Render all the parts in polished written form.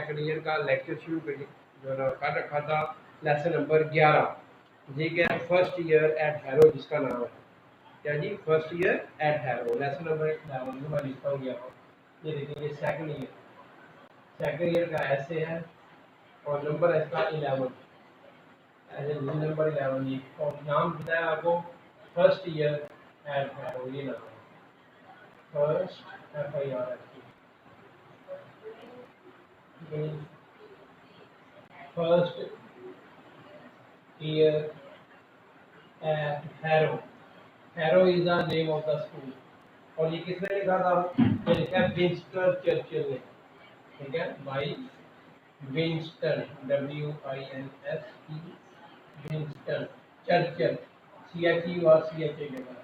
Second year का lecture शुरू कर रखा था लेसन नंबर 11, ठीक है, फर्स्ट ईयर एट हैरो जिसका नाम है क्या जी, first year at Harrow, lesson number 11 जो मैं लिखता हूँ यहाँ, ये देखिए ये सेकंड ईयर का ऐसे है और नंबर है इसका 11, ऐसे नंबर 11 जी, और नाम बताया आपको फर्स्ट ईयर एट हैरो, ये नाम है first FIR first year at Harrow, Harrow is the name of the school. और ये किसने लिखा था, ये लिखा है विंस्टन चर्चिल ने, ठीक है, by Winston WINST Winston Churchill CHE और CHA के बाद,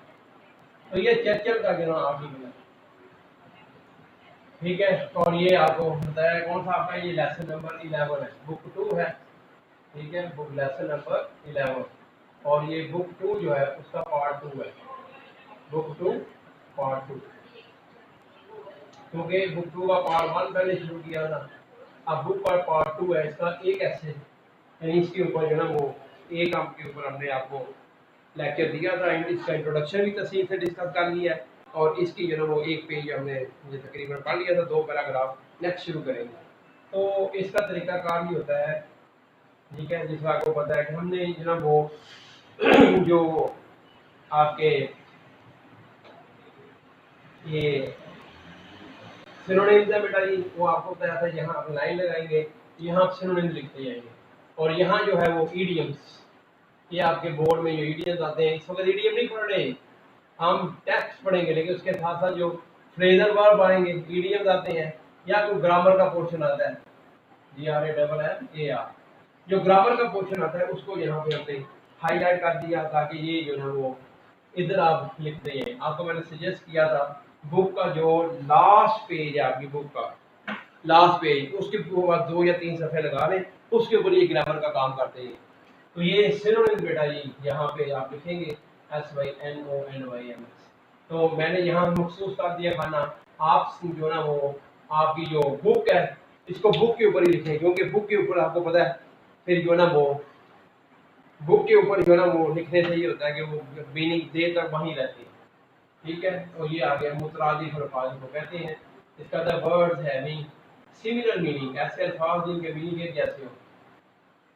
तो ये चर्चिल का जो आर्टिकल है, ठीक है। और ये आपको बताया कौन सा आपका, ये लेसन नंबर 11 है, बुक 2 है, ठीक है, बुक लेसन नंबर 11, और ये बुक 2 जो है उसका पार्ट 2 है, बुक 2 पार्ट 2, क्योंकि बुक 2 का पार्ट 1 पहले शुरू किया था, अब बुक का पार्ट 2 है, इसका एक ऐसे यानी इसके ऊपर जो ना वो एक काम के ऊपर हमने आपको लेक्चर दिया था, इसका इंट्रोडक्शन भी तफसील से डिस्कस कर लिया है, और इसकी जो ना वो एक पेज हमने ये तकरीबन पढ़ लिया था, 2 पैराग्राफ नेक्स्ट शुरू करेंगे। तो इसका तरीकाकार भी होता है, ठीक है, जिसका आपको पता है कि हमने जो ना वो जो आपके ये सिनोनिम्स है बेटा जी, वो आपको बताया था, यहाँ आप लाइन लगाएंगे, यहाँ आप सिनोनिम्स लिखते जाएंगे, और यहाँ जो है वो ईडियम्स, ये आपके बोर्ड में जो ईडियम्स आते हैं, इस वक्त ईडियम नहीं पढ़ रहे, हम टेक्स्ट पढ़ेंगे, लेकिन उसके साथ साथ जो फ्रेजल वर्ब आएंगे ईडियम्स आते हैं, या कोई ग्रामर का पोर्शन आता है GRAMMAR, जो ग्रामर का पोर्शन आता है उसको यहाँ पे हमने हाईलाइट कर दिया, ताकि ये जो है वो इधर आप लिखते हैं। आपको मैंने सजेस्ट किया था बुक का जो लास्ट पेज है, आपकी बुक का लास्ट पेज, उसके बाद 2 या 3 सफ़े लगा लें, उसके ऊपर ये ग्रामर का काम करते हैं। तो ये सिनोनिम्स बेटा जी यहाँ पे आप लिखेंगे SYNONYMS, तो मैंने यहाँ मखसूस कर दिया खाना, आप जो ना वो आपकी जो बुक है इसको बुक के ऊपर ही लिखें, क्योंकि बुक के ऊपर आपको पता है फिर जो ना वो बुक के ऊपर जो ना वो लिखने से ये होता है कि वो मीनिंग देर तक वहीं रहती है, ठीक है। और ये आ गया मुतरादिफ अल्फाज को कहते हैं, इसका the words having similar meaning, ऐसे अल्फाज जिनके मीनिंग एक जैसे हो,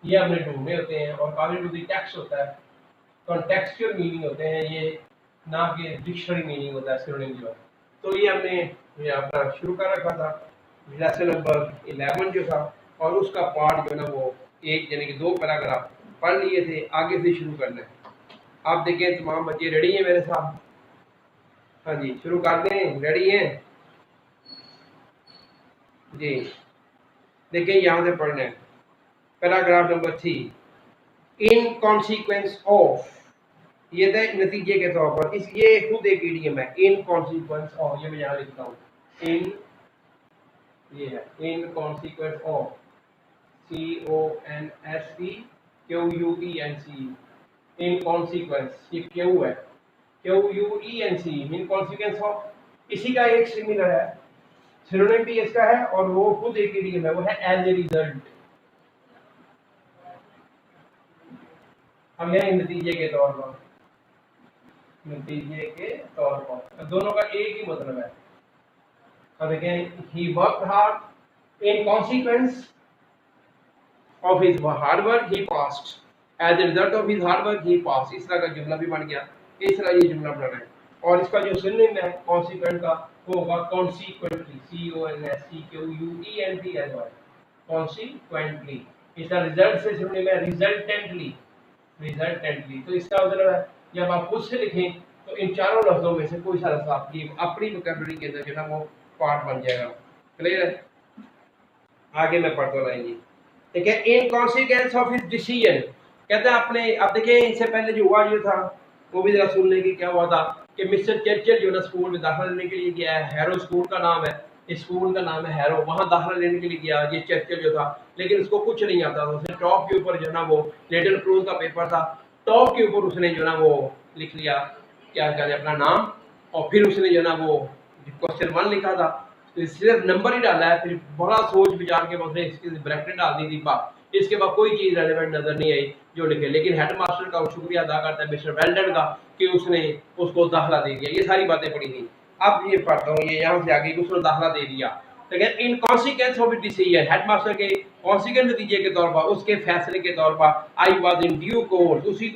ये हमने ढूंढने होते हैं। और अकॉर्डिंग टू द टेक्स्ट होता है, कॉन्टेक्सचुअल मीनिंग होते हैं ये, ना कि डिक्शनरी मीनिंग होता है सिनोनिम जो है। तो ये हमने ये अपना शुरू कर रखा था लेसन नंबर 11 जो था, और उसका पार्ट जो ना वो एक यानी कि 2 पैराग्राफ पढ़ लिए थे, आगे से शुरू करना है। आप देखें तमाम बच्चे रेडी हैं मेरे साथ, हाँ जी शुरू कर दें, रेडी हैं जी। देखिए यहाँ से पढ़ना है paragraph number 3, in consequence of, ये थे नतीजे के तौर पर, इस ये खुद एक ईडियम है, इन कॉन्सिक्वेंस ऑफ, ये मैं यहाँ लिखता हूँ इन, ये है in consequence of CONSEQUENC, in consequence, ये क्यू है QUENC, इन कॉन्सिक्वेंस ऑफ, इसी का एक सिमिलर है, सिनोनिम भी इसका है, और वो खुद एक ईडियम है, वो है एज ए रिजल्ट। हम यहाँ नतीजे के तौर पर, नतीजे के तौर पर, दोनों का एक ही मतलब है। अब देखें, he worked hard, in consequence of his hard work he passed, as a result of his hard work he passed, इस तरह का जुमला भी बन गया, इस तरह ये जुमला बनाना है। और इसका जो सिनोनिम है consequent का वो होगा consequently, CONSEQUENTLY, consequently। इसका रिजल्ट से सिनोनिम है resultantly, resultantly। तो इसका मतलब है जब आप खुद से लिखें तो इन चारों लफ्जों में से कोई सा लफ्ज आपकी अपनी वोकैबुलरी के अंदर जो है वो पार्ट बन जाएगा। क्लियर है? आगे मैं पढ़ता रहेंगी। ठीक है, in consequence of his decision, कहते हैं अपने, अब देखिए इससे पहले जो हुआ ये था वो भी जरा सुन लेंगे क्या हुआ था कि मिस्टर चर्चिल जो ना स्कूल में दाखिला लेने के लिए गया है, हैरो स्कूल का नाम है, इस स्कूल का नाम है हैरो, वहाँ दाखिला लेने के लिए गया ये चर्चिल जो था, लेकिन उसको कुछ नहीं आता था। उसने टॉप के ऊपर जो ना वो लिटिल क्रूज का पेपर था, टॉप के ऊपर उसने जो ना वो लिख लिया क्या कहते हैं अपना नाम, और फिर उसने जो ना वो क्वेश्चन 1 लिखा था, सिर्फ नंबर ही डाला है, फिर बड़ा सोच विचार के उसने इसकी ब्रैकेट डाल दी थी बात, इसके बाद कोई चीज़ रेलेवेंट नज़र नहीं आई जो लिखे। लेकिन हेड मास्टर का शुक्रिया अदा करता है मिस्टर वेल्डन का कि उसने उसको दाखिला दे दिया। ये सारी बातें पड़ी थी। अब ये पढ़ता हूँ, ये यहाँ से आगे उसने दाखिला दे दिया। तो in consequence of decision, head master के कॉन्सिक्वेंस नतीजे के तौर पर, उसके फैसले के तौर पर, I was in due course, उसी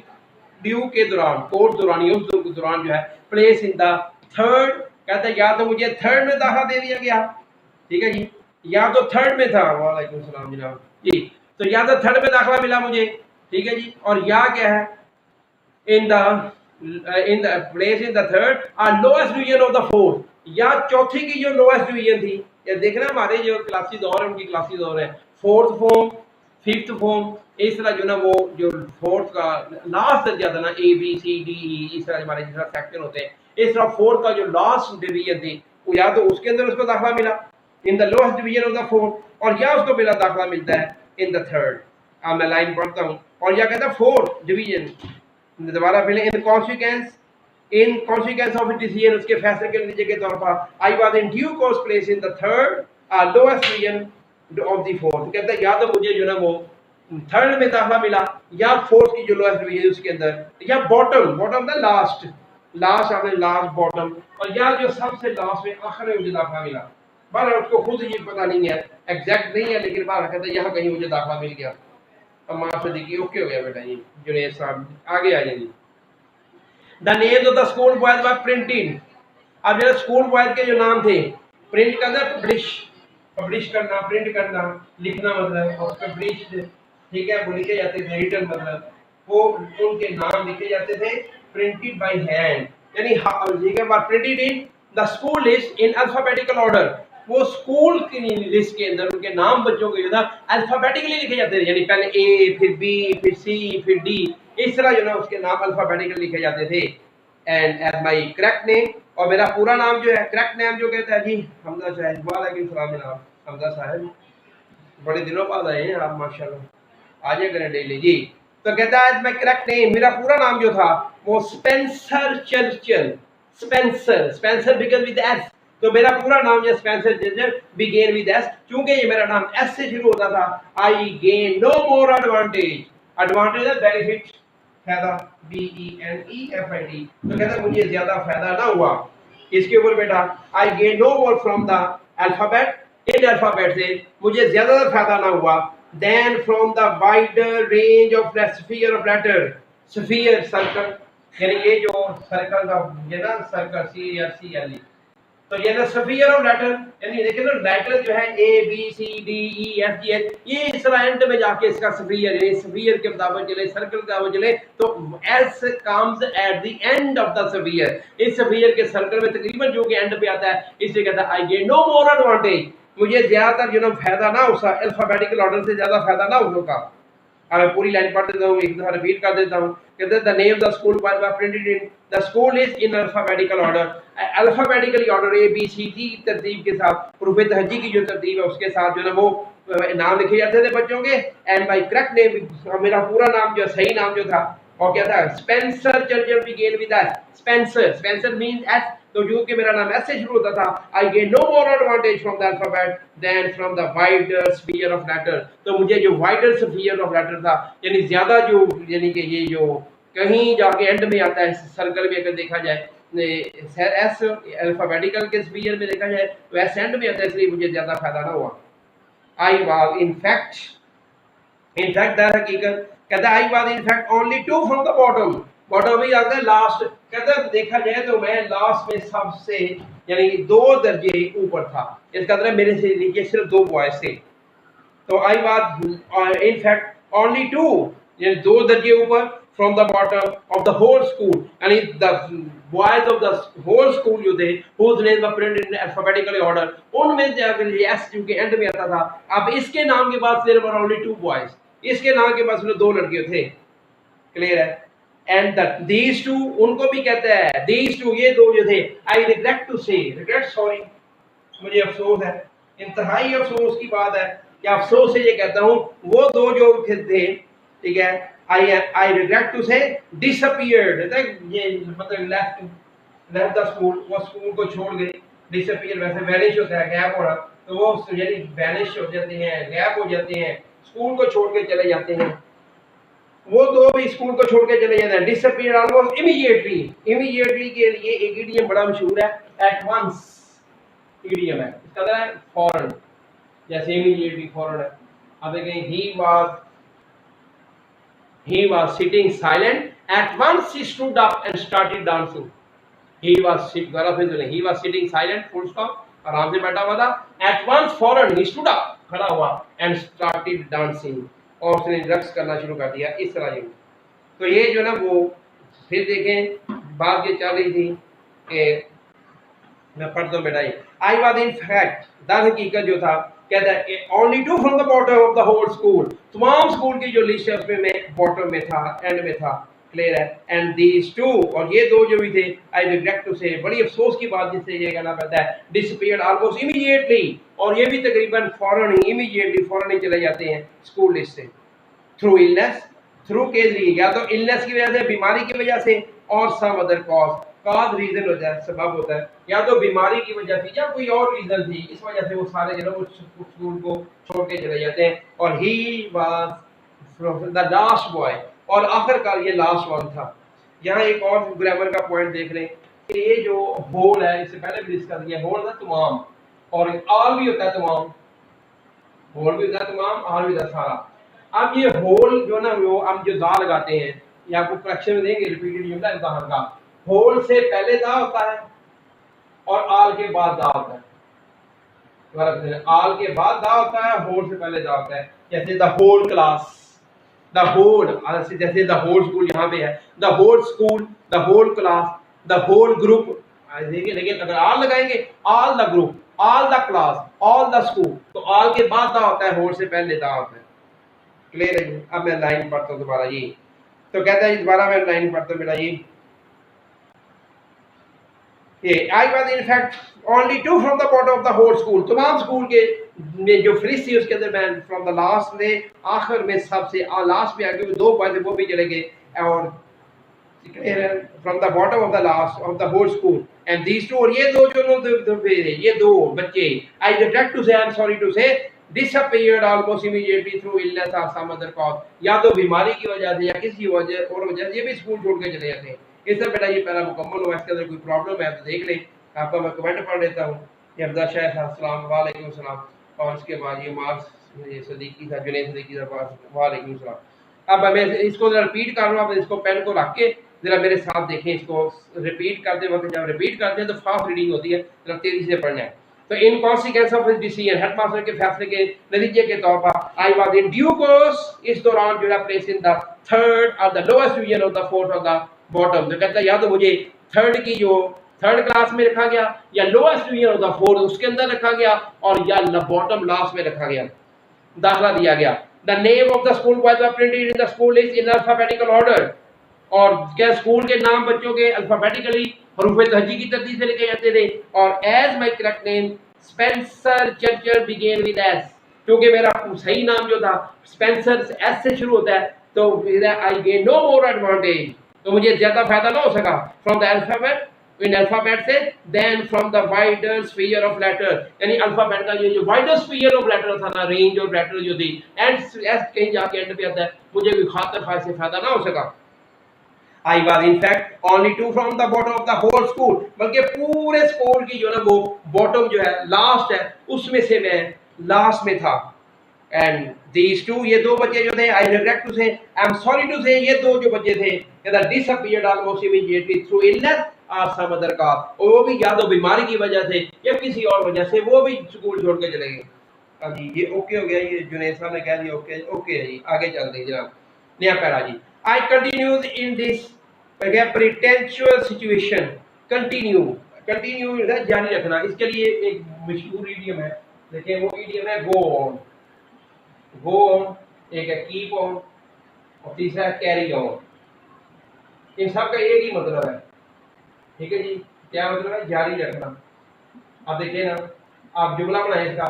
ड्यू के दौरान, कोर्स दौरान, उस दौरान जो है, प्लेस इन द थर्ड, कहते हैं या तो मुझे थर्ड में दाखिला दे दिया गया, ठीक है जी, या तो थर्ड में था, वालेकुम सलाम जनाब जी, तो या तो थर्ड में दाखिला मिला मुझे, ठीक है जी, और या क्या है, in the place in the third lowest division of the fourth, या चौथी की जो लोएस्ट डिवीजन थी। या देखना हमारे जो क्लासी दौर है उनकी क्लासी दौर है, फोर्थ फॉर्म, फिफ्थ फॉर्म, इस तरह जो ना वो जो फोर्थ का लास्ट दर्जा था ना, ए बी सी डी ई, इस तरह हमारे जिस तरह सेक्शन होते हैं, इस तरह फोर्थ का जो लास्ट डिवीजन थी वो या तो उसके अंदर उसको दाखिला मिला इन the lowest division of the fourth, और या उसको मिला दाखिला मिलता है इन द थर्ड। अब मैं लाइन पढ़ता हूँ, और या कहता है फोर्थ डिवीजन, दोबारा पहले इन कॉन्सिक्वेंस ऑफ डिसीजन, उसके फैसले के नतीजे के तौर पर, आई was in due course place in the third lowest division of the fourth, कहता है या तो मुझे जो ना वो थर्ड में दाखिला मिला, या फोर्थ की जो लोएस्ट डिवीजन उसके अंदर, या बॉटम द लास्ट आपने लास्ट बॉटम, और या जो सबसे लास्ट में आखिर में मुझे दाखिला मिला। बाहर उसको खुद ये पता नहीं है, एग्जैक्ट नहीं है, लेकिन बाहर कहता है यहाँ कहीं मुझे दाखिला मिल गया। अब मास्टर देखिए ओके हो गया बेटा, ये जुनेद साहब आगे आ जाएंगे। The names of the school boys were printed, अब जरा स्कूल बॉयज के जो नाम थे, प्रिंट करना, पब्लिश करना, प्रिंट करना, लिखना मतलब, और पब्लिश, ठीक है, वो लिखे जाते थे, रिटन मतलब वो उनके नाम लिखे जाते थे प्रिंटेड बाय हैंड, यानी printed in the school list in alphabetical order, वो स्कूल की लिस्ट के अंदर उनके नाम बच्चों के जो ना अल्फाबेटिकली लिखे जाते थे, यानी पहले ए, फिर बी, फिर सी, फिर डी, इस तरह जो ना उसके नाम अल्फाबेटिकली लिखे जाते थे। And as my correct name, और मेरा पूरा नाम जो है, करेक्ट नेम जो कहता है जी हमजा साहब, वालेकुम सलाम जनाब हमजा साहब, बड़े दिनों बाद आए हैं आप माशाल्लाह, आ जाए करें डेली जी। तो कहता है मैं करेक्ट नेम, मेरा पूरा नाम जो था वो Spencer Churchill, Spencer began with S, तो मेरा पूरा नाम जो Spencer Churchill began with S, क्योंकि ये मेरा नाम एस से शुरू होता था। I gain no more advantage, advantage है बेनिफिट, फायदा, B E N E F I D, तो कहता मुझे ज्यादा फायदा ना हुआ इसके ऊपर बेटा। I gain no more from the alphabet, इन अल्फाबेट से मुझे ज्यादा फायदा ना हुआ, then from the wider range of sphere of letter, sphere circle, यानी ये जो सर्कल का ये ना circle C R C L E, तो ये ना स्फीयर ऑफ लेटर, यानी देखिए ना लेटर जो है A B C D E F G H, ये इस तरह एंड में जाके इसका स्फीयर, यानी स्फीयर के मुताबिक चले, सर्कल का वो चले, तो S comes at the end of the sphere, इस स्फीयर के सर्कल में तकरीबन जो कि एंड पे आता है, इसलिए कहता है I get no more advantage, मुझे ज्यादातर जो ना फायदा ना उसका अल्फाबेटिकल ऑर्डर से ज्यादा फायदा ना उसका। अब मैं पूरी लाइन पढ़ देता हूँ, एक दफा रिपीट कर देता हूँ। कहते हैं the name of the school were printed in the school is in alphabetical order, alphabetically order A B C D की तरतीब के साथ, हरूफ तहज्जी की जो तरतीब है उसके साथ जो ना वो नाम लिखे जाते थे बच्चों के। एंड माय करेक्ट नेम, मेरा पूरा नाम जो सही नाम जो था और क्या था, Spencer Churchill began with S, Spencer means S, तो जो कि मेरा नाम एस से शुरू होता था। I get no more advantage from the alphabet then from the wider sphere of letter, तो मुझे जो वाइडर स्फीयर ऑफ लेटर था, यानी ज्यादा जो, यानी कि ये जो कहीं जाके एंड में आता है सर्कल में, अगर देखा जाए एस अल्फाबेटिकल के स्फीयर में देखा जाए तो एस एंड में आता है, इसलिए मुझे ज्यादा फायदा ना हुआ। आई वाज इनफैक्ट दर हकीकत, कहता है I was in fact only 2 from the bottom भी आता है लास्ट, कहता है देखा जाए तो मैं लास्ट में सबसे, यानी 2 दर्जे ऊपर था, इसका मतलब मेरे से नीचे सिर्फ 2 बॉयज थे। तो आई वाज इनफैक्ट ओनली 2, यानी 2 दर्जे ऊपर from the bottom of the whole school, यानी the boys of the whole school जो थे whose names were printed in alphabetical order, उनमें जाकर एस जो के एंड में आता था। अब इसके नाम के बाद देयर वर ओनली 2 बॉयज, इसके नाम के पास 2 लड़के थे, क्लियर है। एंड दीज टू, उनको भी कहता है दीज टू, ये 2 जो थे, आई रिग्रेट टू से, रिग्रेट सॉरी, मुझे अफसोस है, इंतहाई अफसोस की बात है कि अफसोस से ये कहता हूँ वो 2 जो थे, ठीक है, आई रिग्रेट टू से डिसअपीयर्ड, ये मतलब लेफ्ट द स्कूल, वो स्कूल को छोड़ गए, डिसअपीयर वैसे वैनिश होता है, गैप होना, तो वो यानी वैनिश हो जाते हैं, गैप हो जाते हैं, स्कूल को छोड़ के चले जाते हैं। वो दो भी स्कूल को छोड़ के चले जाते हैं। डिसअपीयर ऑलमोस्ट इमीडिएटली, इमीडिएटली के लिए एक इडियम बड़ा मशहूर है, एट वंस इडियम है, इसका मतलब है फौरन, जैसे इमीडिएटली फौरन है। अब देखें, he was sitting silent, at once he stood up and started dancing। he was sitting silent, full stop, आराम से बैठा हुआ था, at once फौरन he stood up, खड़ा हुआ, and started dancing, और उसने रक्स करना शुरू कर दिया, इस तरह। तो ये जो ना वो फिर देखें बात ये चल रही थी कि मैं पढ़ता हूँ बेटा, आई वाज इन फैक्ट, दर हकीकत जो था, कहता है only two from the bottom of the whole school, तमाम स्कूल की जो लिस्ट है उसमें मैं बॉटम में था, एंड में था, क्लियर है। एंड दीज टू, और ये दो जो भी थे, आई रिग्रेट टू से, बड़ी अफसोस की बात जिससे ये कहना पड़ता है, डिसअपीयर्ड ऑलमोस्ट इमीडिएटली, और ये भी तकरीबन फौरन ही, इमीडिएटली फौरन ही चले जाते हैं स्कूल लिस्ट से, थ्रू इलनेस, थ्रू के लिए, या तो इलनेस की वजह से, बीमारी की वजह से, और सम अदर कॉज रीजन होता है, सबब होता है, या तो बीमारी की वजह से या कोई और रीजन थी, इस वजह से वो सारे जो है स्कूल को छोड़ के चले जाते हैं। और he was the last boy, और आखिरकार ये लास्ट वन था। यहाँ एक और ग्रामर का पॉइंट देख लें कि ये जो होल है, इससे पहले भी डिस्कस किया, होल है तमाम, और ऑल भी होता है तमाम, होल भी होता है तमाम, ऑल भी होता है सारा। अब ये होल जो ना, वो हम जो दा लगाते हैं, या आपको करेक्शन में देंगे रिपीटेड जुमला इम्तिहान का, होल से पहले दा होता है और आल के बाद दा होता है। आल के बाद दा होता है, होल से पहले दा होता है। जैसे the whole class, the whole, जैसे द होल स्कूल यहाँ पे है, the whole school, the whole class, the whole group. देखिए, लेकिन अगर आल लगाएंगे, all the group, all the class, all the school, तो आल के बाद दा होता है, होल से पहले दा होता है। क्लियर है? अब मैं लाइन पढ़ता हूँ दोबारा। ये तो कहता है, दोबारा मैं लाइन पढ़ता हूँ बेटा, ये I was in fact only two from the bottom of the whole school, तमाम स्कूल के में जो फ्रिज थी उसके अंदर मैं फ्रॉम द लास्ट में, आखिर में सबसे लास्ट में आगे दो बच्चे वो भी चले गए, और from the bottom of the last of the whole school, and these two, और ये दो जो ये दो बच्चे, आई रिग्रेट टू से, आई एम सॉरी टू से, disappeared almost immediately through illness or some other cause, या तो बीमारी की वजह से या किसी वजह और वजह से ये भी स्कूल छोड़ के चले जाते हैं। इससे बेटा ये पहला मुकम्मल हुआ। इसके अंदर कोई प्रॉब्लम है तो देख लें, आपका मैं कमेंट पढ़ लेता हूँ। ये अब्दा शाह अस्सलाम वालेकुम सलाम, और इसके बाद ये मार्क्स, ये सदीकी था, जुनैद सदीकी था, वालेकुम सलाम। अब मैं इसको जरा रिपीट कर रहा हूँ, आप इसको पेन को रख के जरा मेरे साथ देखें, इसको रिपीट करते वक्त, जब रिपीट करते हैं तो फास्ट रीडिंग होती है, जरा तेजी से पढ़ना है। तो in consequence of his decision, headmaster के फैसले के नतीजे के तौर पर, आई वाज इन ड्यू कोर्स, इस दौरान जो है प्लेस इन द थर्ड और the lowest division of the fourth of the bottom. तो कहता है या तो मुझे थर्ड की जो थर्ड क्लास में रखा गया, या lowest division of the fourth उसके अंदर रखा गया, और या बॉटम लास्ट में रखा गया, दाखिला दिया गया। The name of the school was printed in the school list in alphabetical order, और क्या स्कूल के नाम बच्चों के अल्फाबेटिकली हरूफ तहजी की तरतीब से लिखे जाते थे। और as my correct name Spencer Churchill began with S, क्योंकि मेरा सही नाम जो था स्पेंसर एस से शुरू होता है, तो I gain no more advantage, तो मुझे ज्यादा फायदा ना हो सका फ्रॉम द अल्फाबेट, इन अल्फाबेट से, then from the wider sphere of letter, यानी अल्फाबेट का जो वाइडर स्फीयर ऑफ लेटर था ना, रेंज ऑफ लेटर जो थी, एंड एस कहीं जाके एंड पे आता है, मुझे भी खातर खास से फायदा ना हो सका। I was in fact only two from the bottom of the whole school, बल्कि पूरे स्कूल की जो ना वो बॉटम जो है लास्ट है, उसमें से मैं लास्ट में था। एंड these two, ये दो बच्चे जो थे, I regret to say, I am sorry to say, ये दो जो बच्चे थे, that disappeared almost immediately through illness or some other cause, और वो भी या तो बीमारी की वजह से या किसी और वजह से वो भी स्कूल छोड़ के चले गए। अब ये ओके हो गया, ये जुनैद साहब ने कह दिया ओके, ओके है जी, आगे चलते हैं जनाब। नया पैरा जी, I continued in this pretentious situation, continue जारी रखना। इसके लिए एक मशहूर इडियम है, देखिए वो इडियम है go on, एक है keep on, और तीसरा है carry on। इन सब का एक ही मतलब है, ठीक है जी। क्या मतलब है? जारी रखना। अब देखिए ना, आप जुमला बनाए इसका,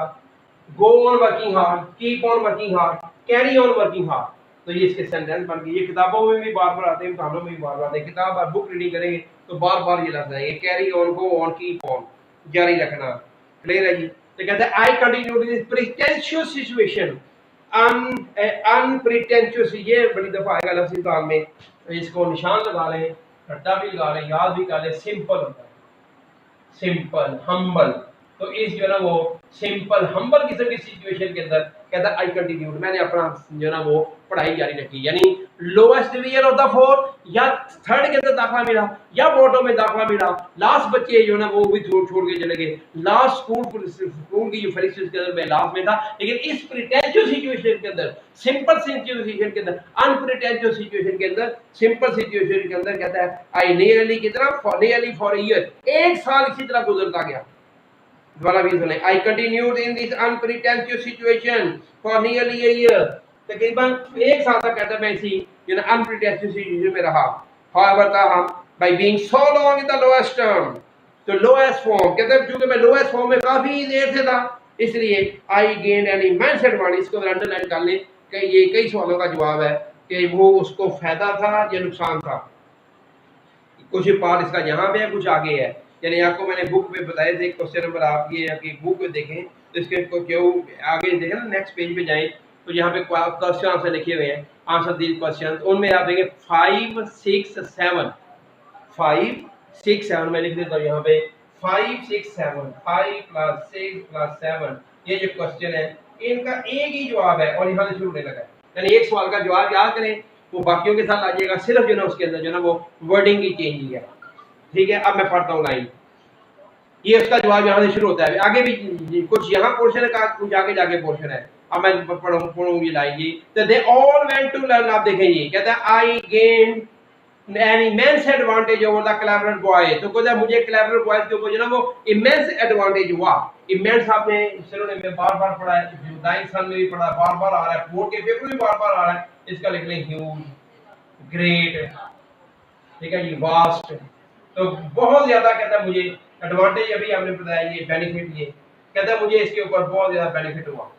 go on working hard, keep on working hard, carry on working hard, तो ये इसके सेंटेंस बन गए। ये किताबों में भी बार बार आते हैं, इम्तिहानों में भी बार बार आते हैं। किताब आप बुक रीडिंग करेंगे तो बार बार ये लफ्ज आएंगे, carry on, go on, keep on. जारी रखना। क्लियर है जी। तो कहते हैं I continue this pretentious situation, unpretentious, ये बड़ी दफा आएगा लफ्ज़ इस्तेमाल में, इसको निशान लगा लें, रट्टा भी लगा लें, याद भी कर लें। सिंपल होता है, सिंपल हम्बल। तो इस जो है ना वो सिंपल हम्बल किस्म की सिचुएशन के अंदर कहता है आई कंटिन्यूड, मैंने अपना जो है ना वो पढ़ाई जारी रखी। यानी lowest division of the four, या थर्ड के अंदर दाखिला मिला या बॉटम में दाखिला मिला, लास्ट बच्चे जो है ना वो भी छोड़ छोड़ के चले गए। लास्ट स्कूल की जो फरिश्ते के अंदर मैं लास्ट में था, लेकिन इस प्रिटेंशियस सिचुएशन के अंदर, सिंपल सिचुएशन के अंदर, अनप्रिटेंशियस सिचुएशन के अंदर, सिंपल सिचुएशन के अंदर कहता है आई नियरली कितना, नियरली फॉर अ ईयर, एक साल इसी तरह गुजरता गया। दोबारा भी सुने, I continued in this unpretentious situation for nearly a year, तकरीबन एक साल तक कहता है मैं इसी जो ना अनप्रिटेंशियस सिचुएशन में रहा। हाउएवर हम bye being so long in the lowest term, तो लोएस्ट फॉर्म कहते हैं क्योंकि मैं लोएस्ट फॉर्म में काफी देर से था, इसलिए आई गेन एन इमेंस एडवांटेज। इसको अंडरलाइन कर लें कि ये कई सवालों का जवाब है कि वो उसको फायदा था या नुकसान था। कुछ पार्ट इसका यहाँ पे है, कुछ आगे है। यानी आपको मैंने बुक में बताए थे क्वेश्चन नंबर, आप ये आपकी बुक में देखें तो इसके क्यों आगे देखें ना, नेक्स्ट पेज पे जाएं तो यहाँ पे क्वेश्चन आंसर लिखे हुए हैं, आंसर दीज क्वेश्चन, उनमें आप देखेंगे 5 6 7, 5 6 7 मैं लिख देता हूँ यहाँ पे 5 6 7, 5 + 6 + 7, ये जो क्वेश्चन है इनका एक ही जवाब है और यहाँ से शुरू होने लगा है। यानी एक सवाल का जवाब याद करें, वो बाकियों के साथ आ जाएगा, सिर्फ जो ना उसके अंदर जो ना वो वर्डिंग की चेंज है। ठीक है, अब मैं पढ़ता हूँ लाइन, ये उसका जवाब यहाँ से शुरू होता है। आगे भी कुछ यहाँ पोर्शन है, कुछ आगे जाके पोर्शन है। अब मैं पढ़ूंगी लाइन जी। तो they all went to learn, आप देखें ये कहता है I gain an immense advantage over the clever boy. तो कहता है मुझे क्लेवर बॉयज के ऊपर जो ना वो इमेंस एडवांटेज हुआ। इमेंस आपने सिनोनिम में बार-बार पढ़ा है, नाइन्थ सन में भी पढ़ा, बार-बार आ रहा है, बोर्ड के पेपर में बार-बार आ रहा है। इसका लिख लें ह्यूज, ग्रेट, ठीक है जी, वास्ट। तो बहुत ज्यादा कहता है मुझे एडवांटेज, अभी हमने बताया ये बेनिफिट, ये कहता है मुझे इसके ऊपर बहुत ज्यादा बेनिफिट हुआ।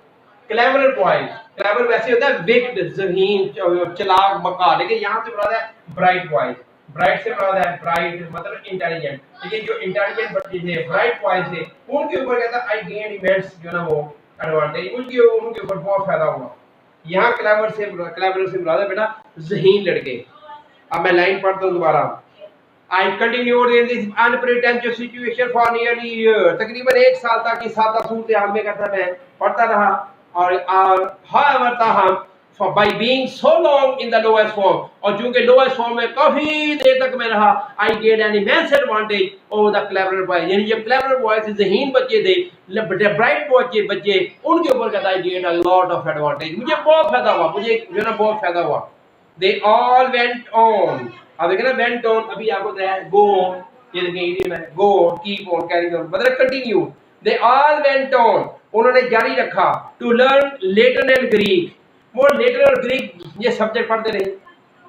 क्लेवर बॉयज, क्लेवर वैसे होता है विक्ड, ज़हीन, चालाक, मक्कार, लेकिन यहाँ से मुराद है ब्राइट बॉयज। ब्राइट से मुराद है ब्राइट मतलब इंटेलिजेंट, लेकिन जो इंटेलिजेंट बच्चे थे, ब्राइट बॉयज थे, उनके ऊपर कहता है आई गेन इमेंस जो ना वो एडवांटेज, उनके ऊपर बहुत फायदा हुआ। यहाँ क्लेवर से मुराद है बेटा ज़हीन लड़के। अब मैं लाइन पढ़ता हूँ दोबारा। I continued in this unpretentious situation for nearly a year, तकरीबन एक साल तक इस सादा सूरत हाल में कहता मैं पढ़ता रहा। और however ताहम by being so long in the lowest form, और चूंकि lowest form में काफी देर तक मैं रहा, I gained an immense advantage over the clever boys। यानी ये clever boys ज़हीन बच्चे थे, bright बच्चे, उनके ऊपर कहता है I gained a lot of advantage, मुझे बहुत फायदा हुआ, मुझे जो ना बहुत फायदा हुआ। They all went on, अब देखिए ना went on, अभी आपको बताया go on, ये देखिए इडियम है go on, keep on, carry on, मतलब continue। They all went on, उन्होंने जारी रखा to learn Latin and Greek। वो लेटर और ग्रीक ये सब्जेक्ट पढ़ते रहे।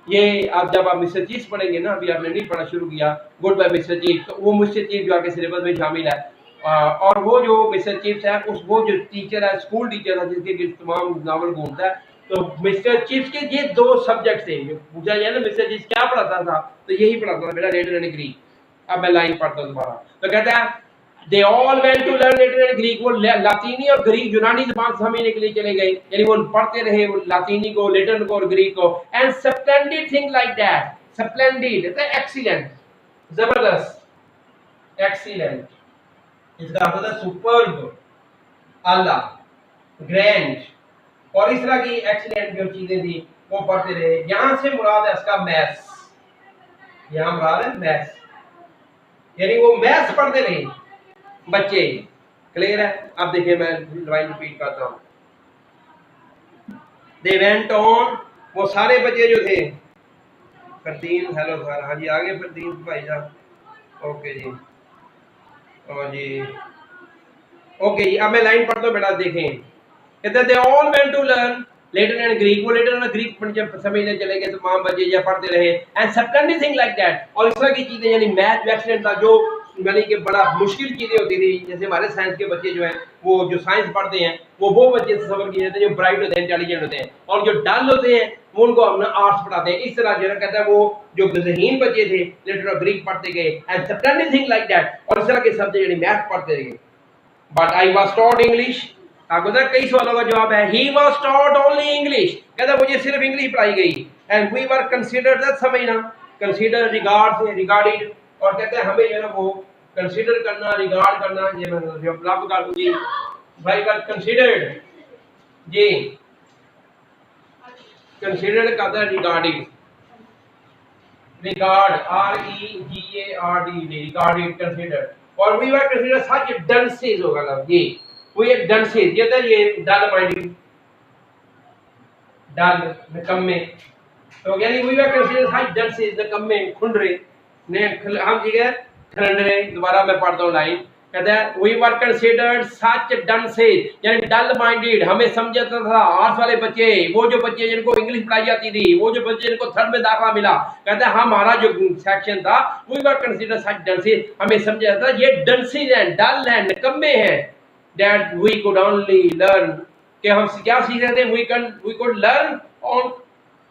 ये आप जब आप मिस्टर चीफ पढ़ेंगे ना, अभी आपने नहीं पढ़ा शुरू किया गुड बाय मिस्टर चीफ, तो वो मिस्टर चीफ जो आपके सिलेबस में शामिल है। और वो जो मिस्टर चीफ है उस वो जो टीचर है, स्कूल टीचर है, जिसके तमाम नावल घूमता है, तो मिस्टर चीफ के ये दो सब्जेक्ट थे। पूछा जाए ना मिस्टर चीफ क्या पढ़ाता था, तो यही पढ़ाता था बेटा लेटर एंड ग्रीक। अब मैं लाइन पढ़ता हूँ दोबारा। तो कहता है they all went to learn Latin and Greek, वो लातीनी और ग्रीक यूनानी ज़बान समझने के लिए चले गए, यानी वो पढ़ते रहे वो लातीनी को, लेटर को और ग्रीक को। And splendid thing like that, splendid excellent, जबरदस्त, एक्सीलेंट, इसका मतलब सुपर्ब, आला, ग्रैंड, और इस तरह की एक्सीलेंट जो चीजें थी वो पढ़ते रहे। यहां से मुराद है इसका मैथ्स, यहां मुराद है मैथ्स, यानी वो मैथ्स पढ़ते रहे बच्चे। क्लियर है? अब देखिए मैं लाइन रिपीट करता हूं। दे वेंट ऑन, वो सारे बच्चे जो थे, फरदीन, हेलो सर, हाँ जी आगे फरदीन भाई साहब, ओके जी, और जी ओके जी। अब मैं लाइन पढ़ता हूँ बेटा, देखें कहते they all went to learn Latin and Greek, वो लेटर एंड ग्रीक जब समझने चले गए तमाम बच्चे या पढ़ते रहे। And splendid thing like that, और इस तरह की चीजें यानी मैथ एक्सीलेंट था, जो यानी कि बड़ा मुश्किल चीजें होती थी, जैसे हमारे साइंस के बच्चे जो हैं वो जो साइंस पढ़ते हैं वो बच्चे से सफर किए जाते हैं जो ब्राइट होते हैं, इंटेलिजेंट होते हैं, और जो डल होते हैं वो उनको हम आर्ट्स पढ़ाते हैं। इस तरह जो है कहता है वो जो ज़हीन बच्चे थे लिटरेचर ग्रीक पढ़ते गए and splendid thing like that, और इस तरह के सब्जेक्ट यानी मैथ पढ़ते गए। But I was taught English. आपको पता है कई सवालों का जवाब है he was taught only English, कहता मुझे सिर्फ इंग्लिश पढ़ाई गई। And we were considered, that समझना, कंसीडर रिगार्ड से रिगार्डेड, और कहते हैं हमें जो है वो कंसीडर करना रिगार्ड करना, ये मैं रब कर दूंगी भाई वर कंसीडर्ड जी, कंसीडर्ड कहता है regarded, regard REGARD regarded consider, और वी वर कंसीडर सच डंसेस होगा ना ये, वो ये डंसेस ये था, ये डल माइंडेड, डल निकम्मे, तो यानी वी वर कंसीडर सच डंसेस निकम्मे खुंडरे ने हम ठीक है खंडरे। दोबारा मैं पढ़ता हूं लाइन, कहता है वी वर कंसीडर्ड सच डंसेस, यानी डल माइंडेड, हमें समझता था आर्ट्स वाले बच्चे, वो जो बच्चे जिनको इंग्लिश पढ़ाई जाती थी, वो जो बच्चे जिनको थर्ड में दाखिला मिला, कहता है हमारा जो सेक्शन था वी वर कंसीडर्ड सच डंसेस, हमें समझा था ये डंसेस हैं, डल हैं, निकम्मे हैं, that we could only learn, कि हम क्या सीख रहे थे, we could learn on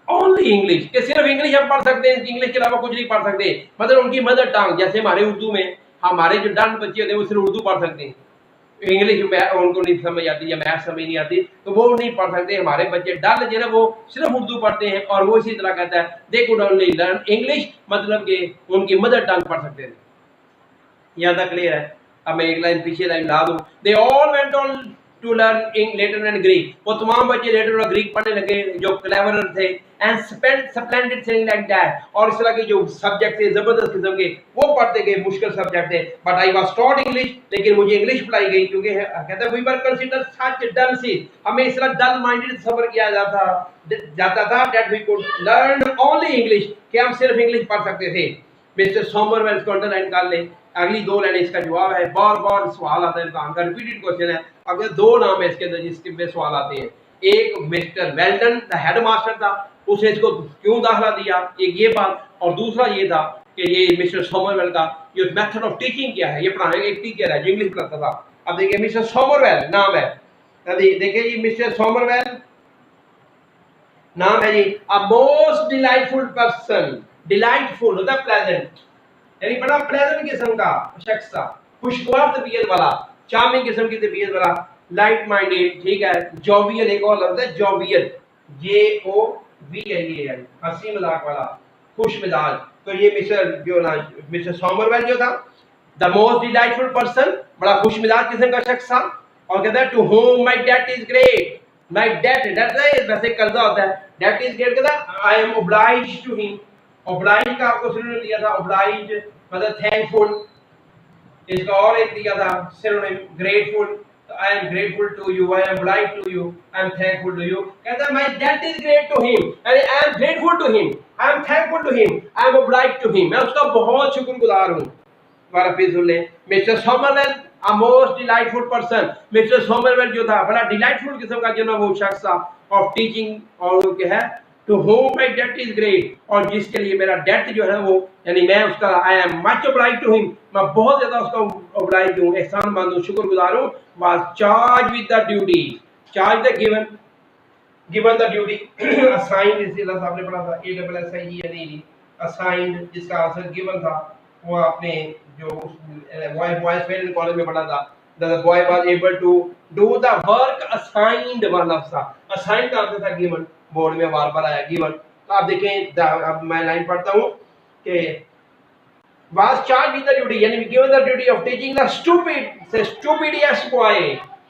only English, कि सिर्फ इंग्लिश हम पढ़ सकते हैं, इंग्लिश के अलावा कुछ नहीं पढ़ सकते, मतलब उनकी मदर टंग, जैसे हमारे उर्दू में हमारे जो डन बच्चे होते हैं वो सिर्फ उर्दू पढ़ सकते हैं, इंग्लिश उनको नहीं समझ आती या मैथ समझ नहीं आती तो वो नहीं पढ़ सकते। हमारे बच्चे डल जो है वो सिर्फ उर्दू पढ़ते हैं, और वो इसी तरह कहता है they could only learn English, मतलब कि उनकी मदर टंग पढ़ सकते थे। यहाँ तक क्लियर है? अब मैं एक लाइन पीछे लाइन ला दूं, they all went on to learn Latin and Greek, वो तमाम बच्चे लेटर और ग्रीक पढ़ने लगे जो क्लेवर थे, and splendid thing like that, और इस तरह के जो सब्जेक्ट थे जबरदस्त किस्म के वो पढ़ते गए, मुश्किल सब्जेक्ट थे। But I was taught English, लेकिन मुझे इंग्लिश पढ़ाई गई, क्योंकि कहता है वी वर कंसीडर सच डल सी, हमें इस तरह डल माइंडेड सफर किया जाता था that we could learn only English, कि हम सिर्फ इंग्लिश पढ़ सकते थे। मिस्टर सोमरवेल को अंडरलाइन कर ले, अगली दो लाइन इसका जवाब है, बार बार सवाल आता है इनका, आंसर रिपीटेड क्वेश्चन है। अगर दो नाम है इसके अंदर जिसके पे सवाल आते हैं, एक मिस्टर वेल्टन द हेडमास्टर था, उसने इसको क्यों दाखिला दिया, एक ये बात, और दूसरा ये था कि ये मिस्टर सोमरवेल का ये मेथड ऑफ टीचिंग क्या है, ये पढ़ाने का एक टीचर है जो इंग्लिश पढ़ाता था। अब देखिए मिस्टर सोमरवेल नाम है, देखिए ये मिस्टर सोमरवेल नाम है जी, a most delightful person, delightful होता है प्लेजेंट, यानी बड़ा प्लेजेंट किस्म का शख्स था, खुशगवार तबीयत वाला, चार्मिंग किस्म की तबीयत वाला, लाइट माइंडेड, ठीक है, जॉवियल एक और लफ्ज है जॉवियल, JOVIAL, हंसी मजाक वाला, खुश मिजाज। तो ये मिस्टर सोमरवेल जो था, द मोस्ट डिलाइटफुल पर्सन, बड़ा खुश मिजाज किस्म का शख्स था, और कहता है to whom my debt is great, my debt वैसे कर्जा होता है, डेट इज ग्रेट, कहता I am obliged to him, oblige का आपको सिनोनिम दिया था, ओब्लाइज मतलब थैंकफुल, इसका और एक दिया था सिनोनिम ग्रेटफुल, तो I am grateful to you, I am obliged to you, I am thankful to you, कहता है my debt is great to him, यानी I am grateful to him, I am thankful to him, I am obliged to him, मैं उसका बहुत शुक्रगुजार हूं। दोबारा फिर सुन ले, mister Somervell a most delightful person, mister Somervell जो था बड़ा डिलाइटफुल किस्म का जो ना वो शख्स था ऑफ टीचिंग, और क्या है to whom my debt is great, और जिसके लिए मेरा डेट जो है वो यानी मैं उसका I am much obliged to him, मैं बहुत ज्यादा उसका ओब्लाइज्ड हूं, एहसानमंद हूं, शुक्रगुजार हूं, was charge with the duty, charge the given the duty, assigned, इसी तरह आपने पढ़ा था ASSIGN, असाइंड जिसका आंसर गिवन था, वो आपने जो बॉयज फेल कॉलेज में पढ़ा था, the boy was able to do the work assigned वाला था, असाइंड का आंसर था गिवन, बोर्ड में बार बार आया गिवन। तो आप देखें, अब मैं लाइन पढ़ता हूं कि was charged with the duty, यानी given the duty of teaching the stupidest boy,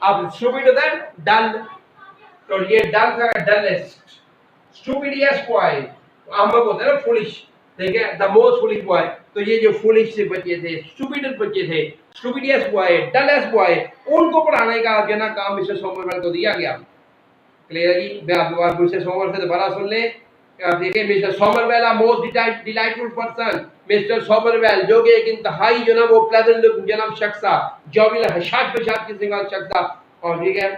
अब stupid होता है डल, तो ये डल का डलेस्ट, stupidest boy, आमक होता है ना फुलिश, ठीक है, द मोस्ट फुलिश बॉय, तो ये जो फुलिश से बच्चे थे, स्टूपिडेस्ट बच्चे थे, स्टूपिडेस्ट बॉय, डलेस्ट बॉय, उनको पढ़ाने का जो ना काम मिस्टर सोमरवेल को दिया गया। क्लियर है जी? मैं आप दोबारा मिस्टर सोमरवेल से दोबारा सुन ले, आप देखिए mister Somervell a most delightful person, mister Somervell जो कि एक इंतहाई जो ना वो प्लेजेंट जनाब शख्स था, जॉवियल हशात बशात किस्म का शख्स था, और ठीक है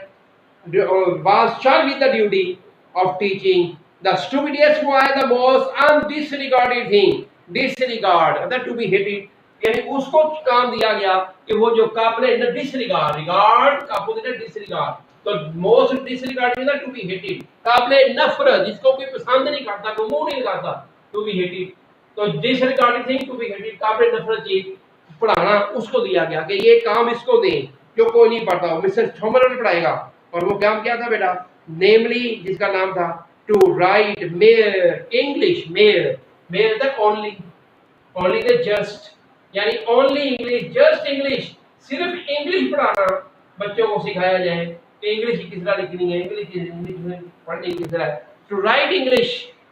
was charged with the duty of teaching the stupidest boy the most undisregarded thing, disregard that to be hated, यानी उसको काम दिया गया कि वो जो काबिल डिसरिगार्ड, रिगार्ड का अपोजिट है डिसरिगार्ड, तो most disregard is to be hated, काबिल नफरत जिसको कोई पसंद नहीं करता, कोई मुंह नहीं लगाता, टू बी हेटेड। तो disregard thing to be hated, काबिल नफरत चीज पढ़ाना उसको दिया गया कि ये काम इसको दें जो कोई नहीं पढ़ता। मिस्टर थॉमर ने पढ़ाएगा और वो काम क्या था बेटा, नेमली जिसका नाम था to write mere English, mere mere the only the just, यानी ओनली इंग्लिश, जस्ट इंग्लिश, सिर्फ इंग्लिश पढ़ाना बच्चों को सिखाया जाए कि इंग्लिश किस तरह लिखनी है, इंग्लिश पढ़नी किस तरह है। To write English,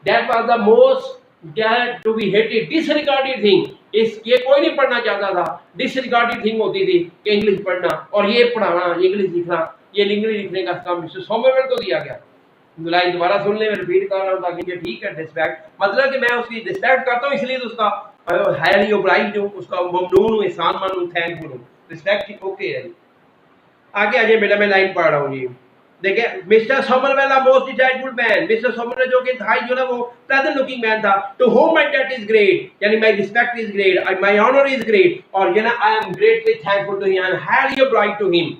that was the most that to be hated disregarded thing. इस ये कोई नहीं पढ़ना चाहता था, डिसरिगार्डेड थिंग होती थी कि इंग्लिश पढ़ना और ये पढ़ाना, इंग्लिश लिखना, ये इंग्लिश लिखने का काम मिस्टर सोमरवेल को दिया गया। लाइन दोबारा सुन ले, मैं रिपीट कर रहा हूँ ताकि ये ठीक है। रिस्पेक्ट मतलब कि मैं उसकी रिस्पेक्ट करता हूँ, इसलिए तो उसका हाईली ओब्लाइज्ड हूँ, उसका ममनून हूँ, एहसानमंद हूँ, थैंकफुल हूँ। रिस्पेक्ट ओके है। आगे आइए बेटा, मैं लाइन पढ़ रहा हूँ जी। देखिए, mister Somervell a most desireful man, mister Somervell जो कि था जो ना वो प्रेजेंट लुकिंग मैन था, to whom my debt is great, यानी my respect is great, my honour is great, और ये ना I am greatly thankful to him, I am highly obliged to him.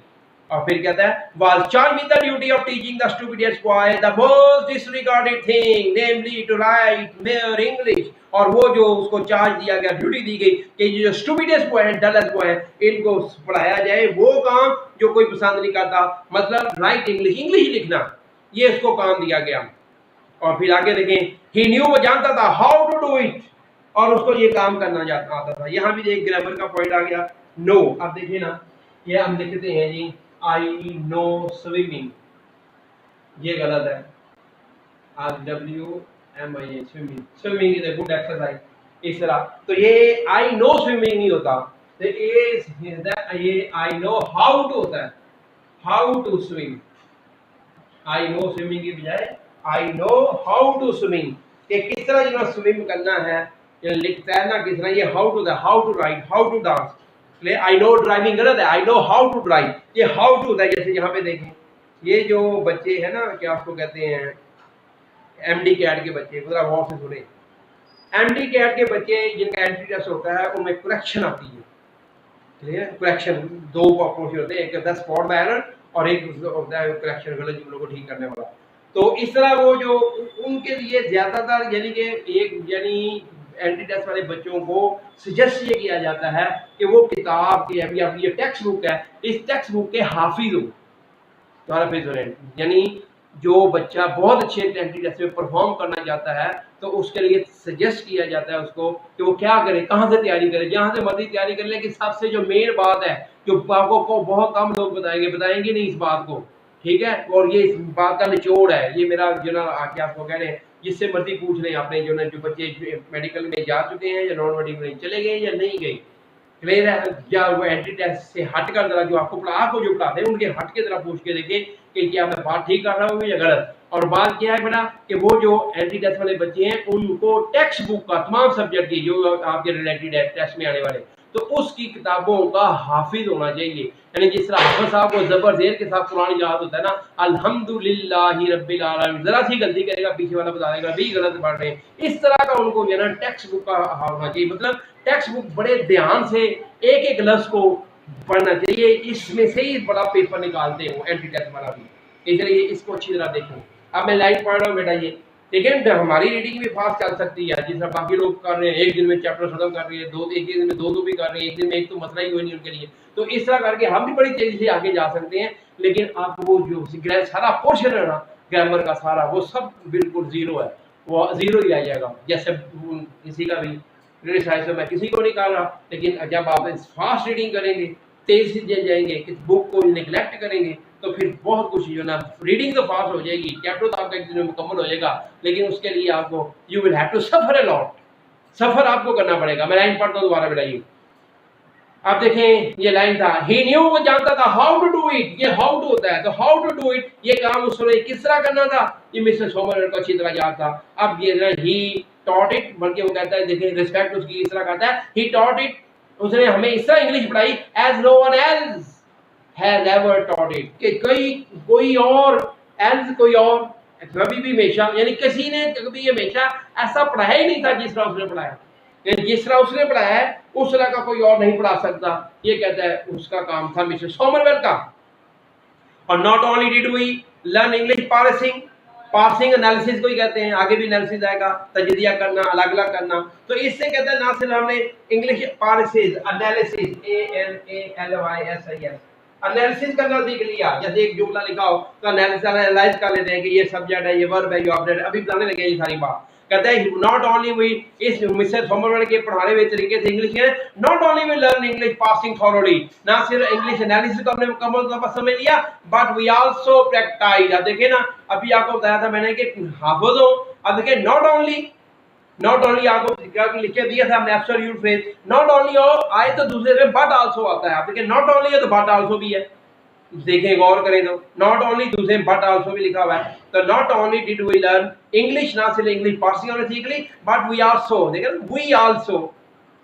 और फिर कहता है was charged with the duty of teaching the stupidest boy the most disregarded thing, namely to write mere English। और वो जो उसको charge दिया गया, ड्यूटी दी गई कि जो स्टूपिडेस्ट बॉय है, डलेस्ट बॉय है, इनको पढ़ाया जाए वो काम जो कोई पसंद नहीं करता, मतलब राइट इंग्लिश, इंग्लिश लिखना, ये इसको काम दिया गया। और फिर आगे देखें, he knew, वो जानता था हाउ टू डू इट, और उसको ये काम करना आता था। यहाँ भी एक ग्रामर का पॉइंट आ गया, नो। अब देखिए ना, ये हम लिखते हैं जी आई नो स्विमिंग, ये गलत है, WMI swimming, swimming is a good exercise, इस तरह तो ये आई नो स्विमिंग नहीं होता, तो ये आई नो हाउ टू होता है, how to swim, I know swimming की बजाय I know how to swimming, कि किस तरह जो स्विम करना है, तैरना किस तरह, ये how to, how to write, how to dance. I know driving गलत है, I know how to drive, ये हाउ टू होता है। जैसे यहाँ पे देखें, ये जो बच्चे हैं ना, क्या उसको कहते हैं, MD कैट के बच्चे, जरा गौर से सुने, MD कैट के बच्चे जिनका एंट्री टेस्ट होता है उनमें करेक्शन आती है, ठीक है, करेक्शन दो पोर्शन होते हैं, एक होता है स्पॉट द एरर और एक होता है करेक्शन, गलत जुमलों को ठीक करने वाला। तो इस तरह वो जो उनके लिए ज्यादातर यानी कि एक यानी एंटी टेस्ट वाले बच्चों को सजेस्ट ये किया जाता है कि वो किताब की है, या ये टेक्स्ट बुक है, इस टेक्स्ट बुक के हाफिज हो। दोबारा फिर सुने, यानी जो बच्चा बहुत अच्छे एंटी टेस्ट में परफॉर्म करना चाहता है तो उसके लिए सजेस्ट किया जाता है उसको कि वो क्या करे, कहाँ से तैयारी करे, जहाँ से मर्जी तैयारी कर, लेकिन सबसे जो मेन बात है जो आपको को बहुत कम लोग बताएंगे नहीं इस बात को, ठीक है, और ये इस बात का निचोड़ है, ये मेरा जो ना आके आपको कह रहे हैं, जिससे मर्जी पूछ लें आपने जो ना, जो बच्चे मेडिकल में जा चुके हैं या नॉन मेडिकल में चले गए या नहीं गए, क्लियर है, या वो एंटी टेस्ट से हट कर जरा जो आपको जो पढ़ाते हैं उनके हट के जरा पूछ के देखें कि क्या मैं बात ठीक कर रहा हूँ या गलत। और बात क्या है बेटा कि वो जो एंटी टेस्ट वाले बच्चे हैं उनको टेक्स्ट बुक का तमाम सब्जेक्ट की जो आपके रिलेटेड है टेस्ट में आने वाले, तो उसकी किताबों का हाफिज होना चाहिए। यानी जिस तरह हाफिज साहब को जबर जेर के साथ कुरान याद होता है ना, अल्हम्दुलिल्लाहि रब्बिल आलमीन, जरा सी गलती करेगा पीछे वाला बता देगा भी गलत पढ़ रहे हैं, इस तरह का उनको जो है ना टेक्स्ट बुक का होना चाहिए। मतलब टेक्स्ट बुक बड़े ध्यान से एक एक लफ्ज को पढ़ना चाहिए, इसमें से ही बड़ा पेपर निकालते हैं वो एंटी टेस्ट वाला भी, इसलिए इसको अच्छी तरह देखो। अब मैं लाइन पढ़ रहा हूँ बेटा, ये ठीक है, हमारी रीडिंग भी फास्ट चल सकती है, जिस तरह बाकी लोग कर रहे हैं, एक दिन में चैप्टर खत्म कर रहे हैं, एक दिन में दो भी कर रहे हैं, एक दिन में एक तो मसला ही कोई नहीं उनके लिए, तो इस तरह करके हम भी बड़ी तेजी से आगे जा सकते हैं। लेकिन आप वो जो सारा पोर्शन है ना ग्रामर का सारा, वो सब बिल्कुल जीरो है, वो जीरो ही आ जाएगा। जैसे किसी का भी मैं किसी को नहीं कर रहा, लेकिन जब आप फास्ट रीडिंग करेंगे, तेज से जाएंगे, किस बुक को निगलेक्ट करेंगे, तो फिर बहुत कुछ जो ना, रीडिंग तो फास्ट हो जाएगी, चैप्टर तो आपका एक दिन में मुकम्मल हो जाएगा, लेकिन उसके लिए आपको you will have to suffer a lot, suffer आपको करना पड़ेगा। मैं लाइन पढ़ता हूँ दोबारा बताइए। आप देखें ये लाइन था, ही न्यू, वो जानता था हाउ टू डू इट, ये हाउ टू होता है, तो हाउ टू डू इट ये काम उसने किस तरह करना था, ये मिस्टर सोमरवेल को अच्छी तरह याद था। अब ये ही टॉट इट, बल्कि वो कहता है, देखिए रिस्पेक्ट उसकी इस तरह करता है, ही टॉट इट, उसने हमें इस तरह इंग्लिश पढ़ाई as no one else has ever taught it, कि कोई और एल्स, कोई और कभी भी हमेशा, यानी किसी ने कभी हमेशा ऐसा पढ़ाया ही नहीं था जिस तरह उसने पढ़ाया। जिस तरह उसने पढ़ाया है उस तरह का कोई और नहीं पढ़ा सकता। ये कहता है उसका काम था मिस्टर सोमरवेल का। और not only did we learn English parsing, parsing analysis को ही कहते हैं, आगे भी एनालिसिस आएगा, तजजिया करना, अलग अलग करना। तो इससे कहते हैं ना सिर्फ हमने English Parsis analysis ANALYSIS analysis करना सीख लिया। जैसे एक जुमला लिखा हो तो एनालाइज कर लेते हैं कि ये सब्जेक्ट है, ये वर्ब है, ये ऑब्जेक्ट है, अभी बताने लगे ये सारी बात। कहते हैं नॉट ओनली वी, इस मिस्टर सोमरवेल के पढ़ाने हुए तरीके से इंग्लिश है, not only we learn English parsing thoroughly, ना सिर्फ इंग्लिश एनालिसिस को हमने मुकम्मल तौर पर समझ लिया, बट वी आल्सो प्रैक्टिस। अब देखिए ना, अभी आपको बताया था मैंने कि हाफिज हो। अब देखिए नॉट ओनली आपको लिख के दिया था हमने एब्सोल्यूट फ्रेज, नॉट ओनली हो आए तो दूसरे में बट आल्सो आता है। आप देखिए नॉट ओनली है तो बट आल्सो भी है, देखें गौर करें तो नॉट ओनली दूसरे बट आल्सो भी लिखा हुआ है। तो not only did we learn English, ना सिर्फ इंग्लिश पार्सिंग हमने सीख ली, बट वी आल्सो, देखिए वी आल्सो,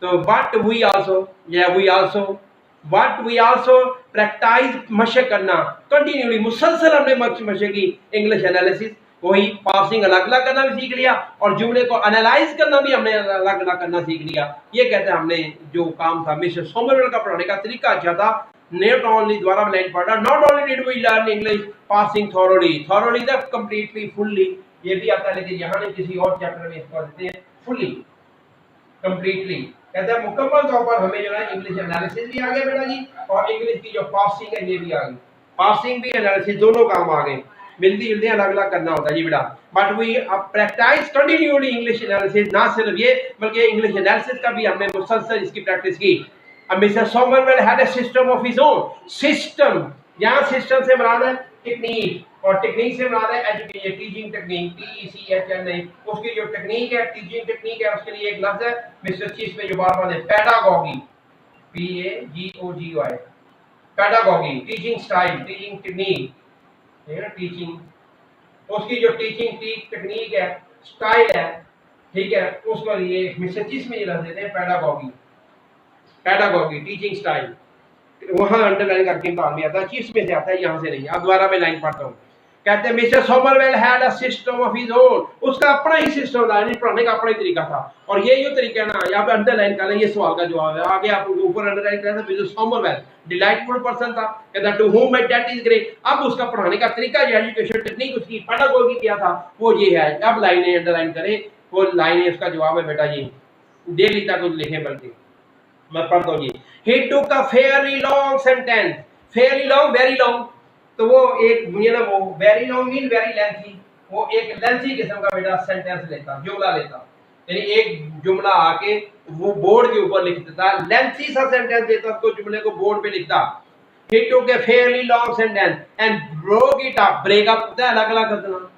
तो बट वी आल्सो या we also, but we also practise, मशक करना कंटिन्यूली, मुसलसल हमने मशक की इंग्लिश एनालिसिस, वही पार्सिंग अलग अलग करना भी सीख लिया और जुमले को एनालाइज करना भी हमने अलग अलग करना सीख लिया। ये कहते हैं हमने जो काम था मिस्टर सोमरवेल का पढ़ाने का तरीका अच्छा था। नॉट ओनली द्वारा लाइन पढ़ा, not only did we learn English parsing thoroughly the completely fully, ये भी आता है लेकिन यहाँ नहीं, किसी और चैप्टर में इसको देते हैं फुल्ली कंप्लीटली। कहते हैं मुकम्मल तौर पर हमें जो है इंग्लिश एनालिसिस भी आ गया बेटा जी, और इंग्लिश की जो पासिंग है ये भी आ गई, पासिंग भी एनालिसिस दोनों काम आ गए, मिलती जुलती अलग अलग करना होता है जी बेटा। But we practise continuously English analysis, ना सिर्फ ये बल्कि इंग्लिश एनालिसिस का भी हमने मुसलसल इसकी प्रैक्टिस की। Mister Somervell had a system of his own, system, यहाँ सिस्टम से मुराद है टेक्निक, और टेक्निक से मुराद है एजुकेशन, टीचिंग टेक्निक, TECHN नहीं, उसकी जो टेक्निक है, टीचिंग टेक्निक है, उसके लिए एक लफ्ज है मिस्टर चीफ में जो बार बार है pedagogy, PAGOGY, pedagogy, teaching style, teaching technique, ठीक है, टीचिंग, उसकी जो टीचिंग टेक्निक है, स्टाइल है, ठीक है, उसको लिए मिस्टर चीफ में ये लफ्ज देते हैं पैडागॉगी, पैडागॉगी टीचिंग स्टाइल, वहां अंडरलाइन करके इम्तिहान में आता है, चीफ में से आता है, यहाँ से नहीं। अब दोबारा मैं लाइन पढ़ता हूँ। कहते हैं Mr Somervell had a system of his own, उसका अपना ही सिस्टम था, यानी पढ़ाने का अपना ही तरीका था। और ये जो तरीका ना, यहाँ पे अंडरलाइन कर लें, ये सवाल का जवाब है, आगे आप ऊपर अंडरलाइन करें, मिस्टर सोमरवेल डिलाइटफुल पर्सन था, कहता to whom my that is great. अब उसका पढ़ाने का तरीका, जो एजुकेशन टेक्निक उसकी पेडागोगी क्या था, वो ये है। अब लाइनें अंडरलाइन करें, वो लाइनें उसका जवाब है बेटा जी, डेली तक कुछ लिखें, बल्कि मैं पढ़ता हूँ जी। He took a fairly long sentence, fairly long, very long, तो वो एक ये ना, वो very long mean very lengthy, वो एक lengthy किस्म का बेटा सेंटेंस लेता, जुमला लेता, यानी एक जुमला आके वो बोर्ड के ऊपर लिख देता, लेंथी सा सेंटेंस देता, उसको जुमले को बोर्ड पे लिखता। He took a fairly long sentence and broke it up, break up होता है अलग अलग करना,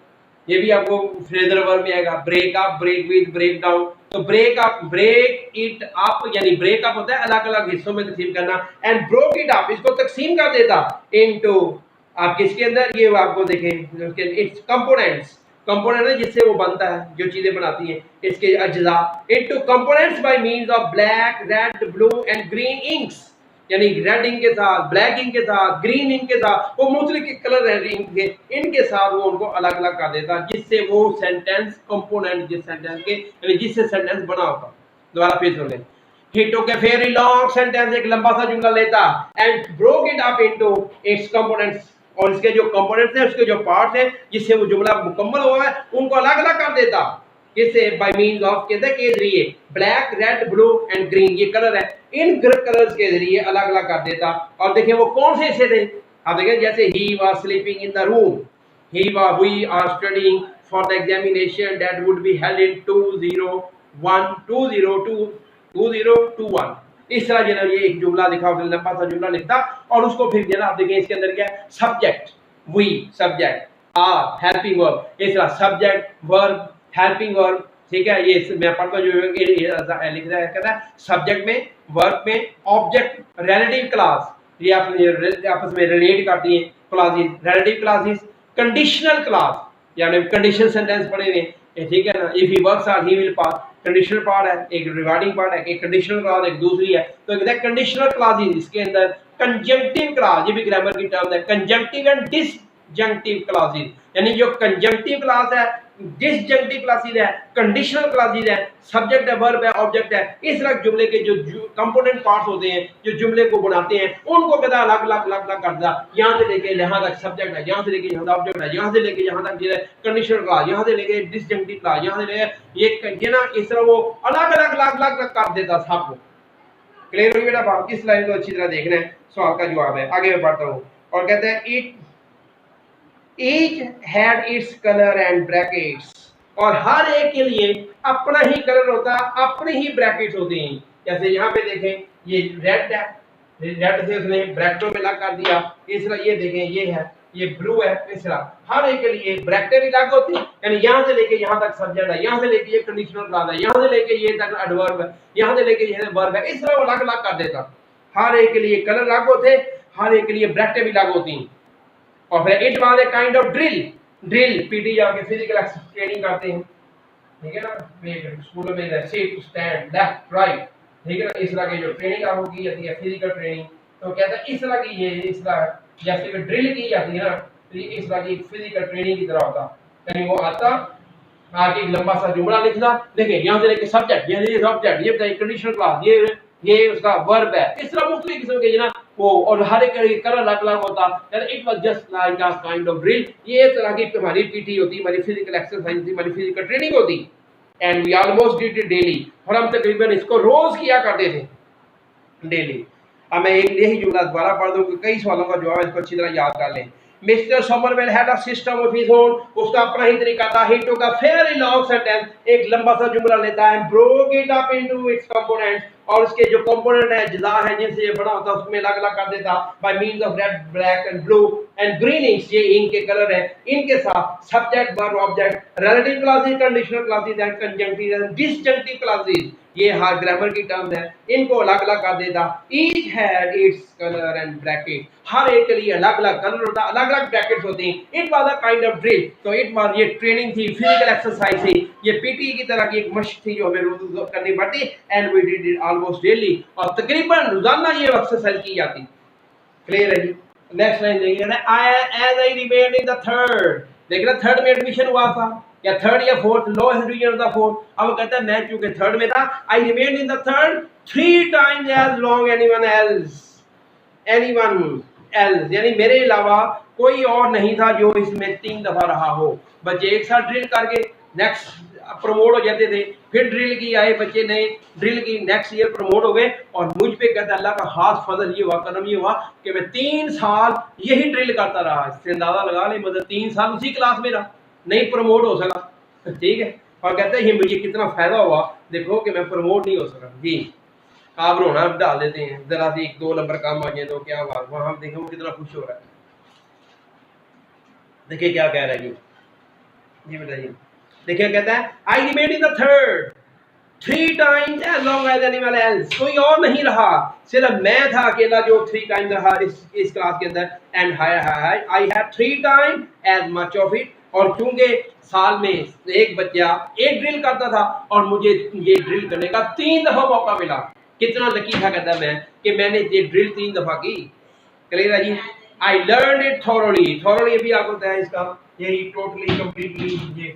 ये भी आपको फ्रेजल वर्ब में आएगा, break up, break with, break down. तो break up, break it up, यानी ब्रेक अप होता है अलग अलग हिस्सों में तकसीम करना, एंड ब्रोक इट अप, इसको तकसीम कर देता इनटू, आप किसके अंदर, ये आपको देखें उसके इट्स कंपोनेंट्स, कंपोनेंट है जिससे वो बनता है, जो चीजें बनाती हैं, इसके अज्जा, into components bye means of black, red, blue and green inks, यानी रेड इंक के साथ, ब्लैक इंक के साथ, ग्रीन इंक के साथ, वो मुख्तलिफ कलर है इंक के, इनके साथ वो उनको अलग अलग कर देता, जिससे वो सेंटेंस कंपोनेंट, जिस सेंटेंस के यानी जिससे सेंटेंस बना होता। दोबारा फिर सुन लें। He took a very long sentence, एक लंबा सा जुमला लेता, and broke it up into its components, और इसके जो कंपोनेंट्स हैं, उसके जो पार्ट्स हैं, जिससे वो जुमला मुकम्मल हुआ है, उनको अलग अलग कर देता, किससे, बाय मींस ऑफ, कहते हैं के जरिए, black, red, blue and green, ये कलर है, इन कलर्स के जरिए अलग अलग कर देता। और देखिए वो कौन से हिस्से थे, आप देखें, जैसे he was sleeping in the room, he was, we are studying for the examination that would be held in 2021। इस तरह जो ये एक जुमला लिखा, उसने लंबा सा जुमला लिखता, और उसको फिर जो आप देखें इसके अंदर क्या है, subject, we subject, are helping verb, इस तरह सब्जेक्ट, वर्ब, हेल्पिंग वर्ब, ठीक है। ये मैं पढ़ता हूँ, जो लिख रहा है, कहता है सब्जेक्ट में, वर्ब में, ऑब्जेक्ट, रिलेटिव क्लास, ये आपस में रिलेट करती हैं classes, relative clauses, conditional class, यानी कंडीशनल सेंटेंस पढ़े हुए हैं, ठीक है ना। If he works hard he will pass, conditional part है, एक रिगार्डिंग पार्ट है, एक कंडीशनल क्लास, एक दूसरी है। तो कहता है कंडीशनल क्लासेस, इसके अंदर कंजंक्टिव क्लास, ये भी ग्रामर की टर्म है, कंजंक्टिव एंड डिसजंक्टिव क्लॉजेज, यानी जो कंजंक्टिव क्लॉज है, डिसजंक्टिव क्लॉजेज है, कंडीशनल क्लॉजेज है, सब्जेक्ट है, वर्ब है, ऑब्जेक्ट है, इस तरह जुमले के जो कंपोनेंट पार्ट्स होते हैं जो जुमले को बनाते हैं उनको कहता है अलग अलग अलग अलग कर दिया। यहाँ से लेके यहाँ तक सब्जेक्ट है, यहाँ से लेके यहाँ तक ऑब्जेक्ट है, यहाँ से लेके यहाँ तक ये कंडीशनल क्लॉज, यहाँ से लेके डिसजंक्टिव क्लॉज, यहाँ से लेके ये ना इस तरह वो अलग अलग अलग अलग कर देता सबको। क्लियर होगी बेटा बात? इस लाइन को अच्छी तरह देखना है, सवाल का जवाब है। आगे मैं पढ़ता हूँ और कहते हैं it each had its colour and brackets, और हर एक के लिए अपना ही कलर होता है, अपने ही ब्रैकेट्स होते हैं। जैसे यहाँ पे देखें ये रेड है, रेड से उसने ब्रैकेटों में लग कर दिया। इस तरह ये देखें ये है, ये ब्लू है। इस तरह हर एक के लिए ब्रैकेट भी लग होती है, यानी यहाँ से लेके यहाँ तक सब्जेक्ट है, यहाँ से लेके ये कंडीशनल क्लॉज है, यहाँ से लेके ये तक एडवर्ब है, यहाँ से लेके ये वर्ब है। इस तरह वो अलग अलग कर देता। हर एक के लिए कलर लग होते, हर एक के लिए ब्रैकेट भी लग होती। और फिर it was a kind of drill PT जाके फिजिकल ट्रेनिंग करते हैं, ठीक है ना, स्कूल में सिट स्टैंड लेफ्ट राइट, ठीक है ना, इस तरह की जो ट्रेनिंग होगी जाती है फिजिकल ट्रेनिंग। तो कहता है इस तरह की ये इस तरह जैसे कि ड्रिल की जाती है ना, तो इस तरह की फिजिकल ट्रेनिंग की तरह होता। यानी वो आता आगे एक लंबा सा जुमला लिखना, देखिए यहाँ से लेके सब्जेक्ट, ये ऑब्जेक्ट, ये कंडीशनल क्लॉज, ये उसका वर्ब है। इस तरह मुख्तलिफ किस्म के ना वो, और हर एक कलर अलग अलग होता है। It was just like a kind of drill. ये तरह की हमारी पीटी होती, हमारी फिजिकल एक्सरसाइज थी, हमारी फिजिकल ट्रेनिंग होती। And we almost did it daily, और हम तकरीबन इसको रोज किया करते थे, डेली। अब मैं एक यही जुमला दोबारा पढ़ दूं कि कई सवालों का जवाब इसको अच्छी तरह याद कर लें। Mister Somerville had a system of his own, उसका अपना ही तरीका था। ही टुक अ वेरी लॉन्ग सेंटेंस, एक लंबा सा जुमला लेता है, broke it up into its components, और उसके जो कंपोनेंट है अज्जा है जिनसे ये बना होता है उसमें अलग अलग कर देता by means of red black and blue and green inks, ये इंक के कलर है, इनके साथ subject verb object relative clauses conditional clauses and conjunctive and disjunctive clauses, ये हर ग्रामर की टर्म्स है, इनको अलग अलग कर देता। Each had its colour and bracket, हर एक के लिए अलग अलग कलर होता, अलग अलग ब्रैकेट्स होती हैं। It was a kind of drill, तो इट वाज ये ट्रेनिंग थी, फिजिकल एक्सरसाइज थी, ये पीटी की तरह की एक मशक थी जो हमें रोज करनी पड़ती। And we did it almost daily, और तकरीबन रोजाना ये एक्सरसाइज की जाती। क्लियर है जी? नेक्स्ट लाइन देखिए ना, as I remained in the third, देखना थर्ड में एडमिशन हुआ था या थर्ड या fourth, lowest division of the fourth. अब कहता है मैं चूंकि थर्ड में था, I remained in the third 3 times as long anyone else, यानी मेरे अलावा कोई और नहीं था जो इसमें 3 दफा रहा हो। बच्चे एक साथ ड्रिल करके नेक्स्ट प्रमोट हो जाते थे, फिर ड्रिल की आए बच्चे ने ड्रिल की, नेक्स्ट ईयर प्रमोट हो गए। और मुझ पे कहता अल्लाह का खास फजल ये हुआ, करम ये हुआ कि मैं 3 साल यही ड्रिल करता रहा। इससे अंदाजा लगा ले, मतलब 3 साल उसी क्लास में रहा, नहीं प्रमोट हो सका, ठीक है। और कहते हैं मुझे कितना फायदा हुआ, देखो कि मैं प्रमोट नहीं हो सका जी। आप रोना डाल देते हैं, जरा से 1-2 नंबर कम आ जाए तो क्या हुआ, वहां देखो वो कितना खुश हो रहा है। देखिए क्या कह रहा है जी बताइए। देखिए कहता है I remain in the third 3 times as long as anyone else, कोई और नहीं रहा, सिर्फ मैं था अकेला जो 3 टाइम्स रहा इस क्लास के अंदर। And I had 3 times as much of it, और चूंकि साल में एक बच्चा एक ड्रिल करता था और मुझे ये ड्रिल करने का 3 दफा मौका मिला। कितना लकी था कहता मैं कि मैंने ये ड्रिल 3 दफा की। क्लियर है जी? आई लर्न इट थॉरोली भी आपको बताया इसका, यही टोटली कंप्लीटली, ये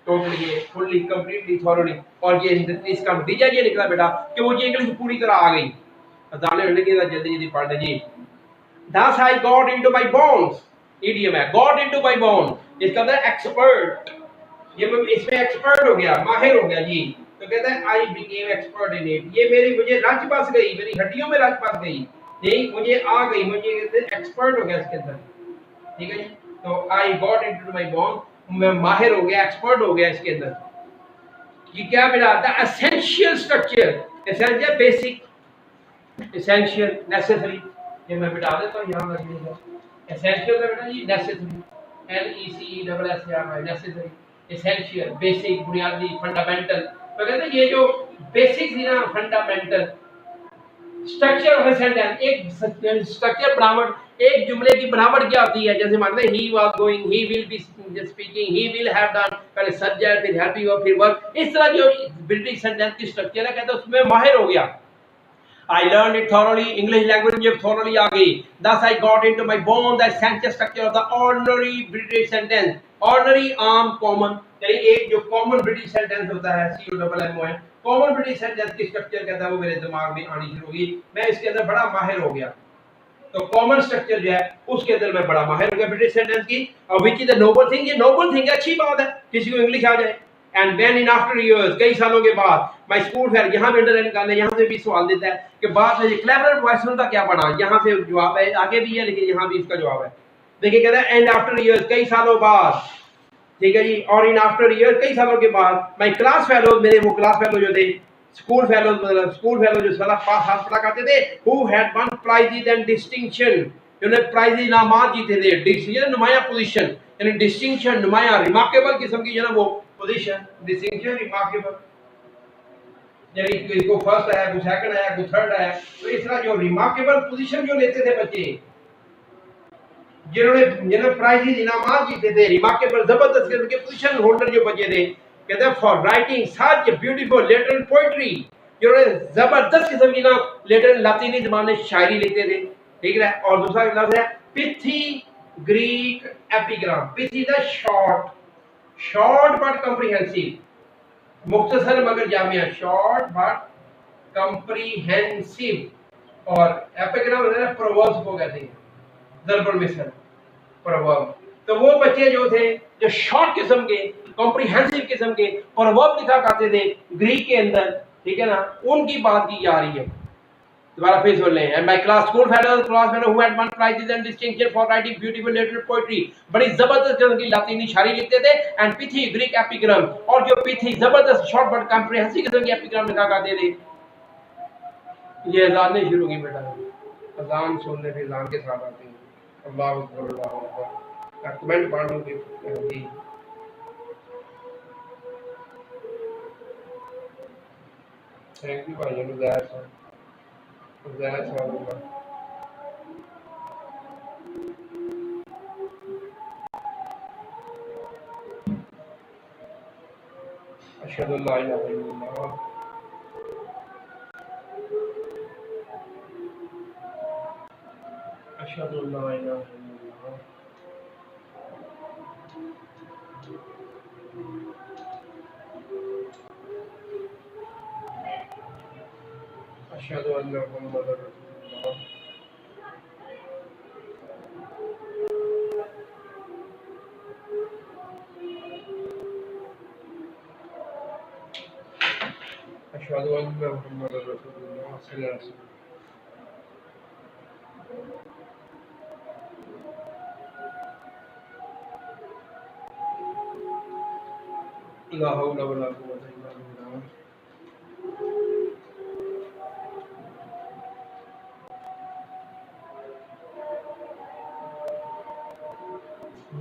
टोटली फुल्ली कंप्लीटली थॉरोली। और ये इसका नतीजा ये निकला बेटा कि मुझे इंग्लिश पूरी तरह आ गई। जल्दी पढ़ लीजिए। Thus I got into my bones, idiom है, got into my bones, इसका मतलब एक्सपर्ट, ये इसमें एक्सपर्ट हो गया, माहिर हो गया जी। तो कहता है I became expert in it, ये मेरी मुझे रच बस गई, मेरी हड्डियों में रच बस गई, नहीं मुझे आ गई, मुझे कहते हैं एक्सपर्ट हो गया इसके अंदर, ठीक है जी। तो I got into my bones, मैं माहिर हो गया, एक्सपर्ट हो गया इसके अंदर। ये क्या मिला? The essential structure, essential basic, essential necessary, ये मैं बिठा देता हूँ यहाँ रखिएगा। एसेंशियल का बेटा जी necessary, NECESSARY necessary, essential basic बुनियादी, फंडामेंटल। तो कहते हैं ये जो बेसिक थी ना, fundamental structure of a sentence, एक स्ट्रक्चर बनावट, एक जुमले की बनावट क्या होती है, जैसे मानते हैं he was going, he will be speaking, he will have done, पहले सब्जेक्ट फिर हैव बी और फिर वर्ब, इस तरह जो बिल्डिंग सेंटेंस की स्ट्रक्चर है कहते हैं उसमें माहिर हो गया। I learned it thoroughly. English language मुझे thoroughly आ गई. Thus I got into my bone the sentence structure of the ordinary British sentence. Ordinary, आम, common. यानी एक जो common British sentence होता है, COMMON, common British sentence की structure कहता है वो मेरे दिमाग में आनी शुरू हुई. मैं इसके अंदर बड़ा माहिर हो गया. तो कॉमन स्ट्रक्चर जो है उसके अंदर मैं बड़ा माहिर हो गया ब्रिटिश सेंटेंस की. और which is the noble thing. ये नोबल थिंग है, अच्छी बात है किसी को इंग्लिश आ जाए. And when in after years, कई सालों के बाद, माय स्कूल फेयर, यहाँ भी अंडरलाइन करना, यहाँ से भी सवाल देता है कि बाद में क्लेवर क्वेश्चन का क्या बना. यहाँ से जवाब है, आगे भी है लेकिन यहाँ भी इसका जवाब है. देखिए कहता है एंड आफ्टर इयर्स, कई सालों बाद. ठीक है जी. और इन आफ्टर ईयर, कई सालों के बाद, माय क्लास फेलोज, मेरे वो क्लास फेलो जो थे, स्कूल फेलोज, मतलब स्कूल फेलो जो साला पास हाथ पढ़ा करते थे, who had won prizes and distinction, जिन्होंने प्राइजेस इनामात जीते थे. डिस्टिंक्शन नुमाया पोजीशन, यानी डिस्टिंक्शन नुमाया रिमार्केबल किस्म की जो ना वो पोजीशन, डिस्टिंक्शन रिमार्केबल, यानी कोई फर्स्ट आया, कोई सेकंड आया, कोई थर्ड आया. तो इस तरह जो रिमार्केबल पोजीशन जो लेते थे बच्चे, जिन्होंने प्राइजेस इनामात जीते थे, रिमार्केबल जबरदस्त किस्म के पोजीशन होल्डर जो बचे थे, कहते हैं for writing such beautiful literary poetry, जिन्होंने जबरदस्त किस्म की ना लिटरेरी लातीनी ज़बान में शायरी लिखते थे. ठीक है. और दूसरा लफ्ज है pithy Greek epigram. Pithy the short but comprehensive, मुख्तसर मगर जामिया, शॉर्ट बट कॉम्प्रिहेंसिव. और एपिग्राम है प्रोवर्ब्स को कहते हैं, ज़रबुल मिसल प्रोवर्ब. तो वो बच्चे जो थे जो शॉर्ट किस्म के, कॉम्प्रिहेंसिव किस्म के प्रोवर्ब लिखा करते थे ग्रीक के अंदर, ठीक है ना, उनकी बात की जा रही है. दोबारा फिर सुन लें. And my class fellow who had won prizes and distinction for writing beautiful literary poetry, बड़ी जबरदस्त किस्म की लातीनी शायरी लिखते थे. एंड पिथी ग्रीक एपिग्राम, और जो पिथी जबरदस्त शॉर्ट बट कॉम्प्रिहेंसिव किस्म की एपिग्राम लिखा करते थे. ये अजान नहीं शुरू की बेटा, अजान सुनने फिर अजान के साथ आते हैं. अल्लाह अकबर, अल्लाह अकबर. कमेंट पढ़ लो जी. थैंक यू भाई नुज़ैर साहब. अशहदु अल्ला इलाहा इल्लल्लाह. अशहदु अल्ला इलाहा इल्लल्लाह. अशहदु अन्ना मुहम्मदुर रसूलुल्लाह. अशहदु अन्ना मुहम्मदुर रसूलुल्लाह सल्लल्लाहु अलैहि वसल्लम. ला हौला वला कुव्वता इल्ला बिल्लाह.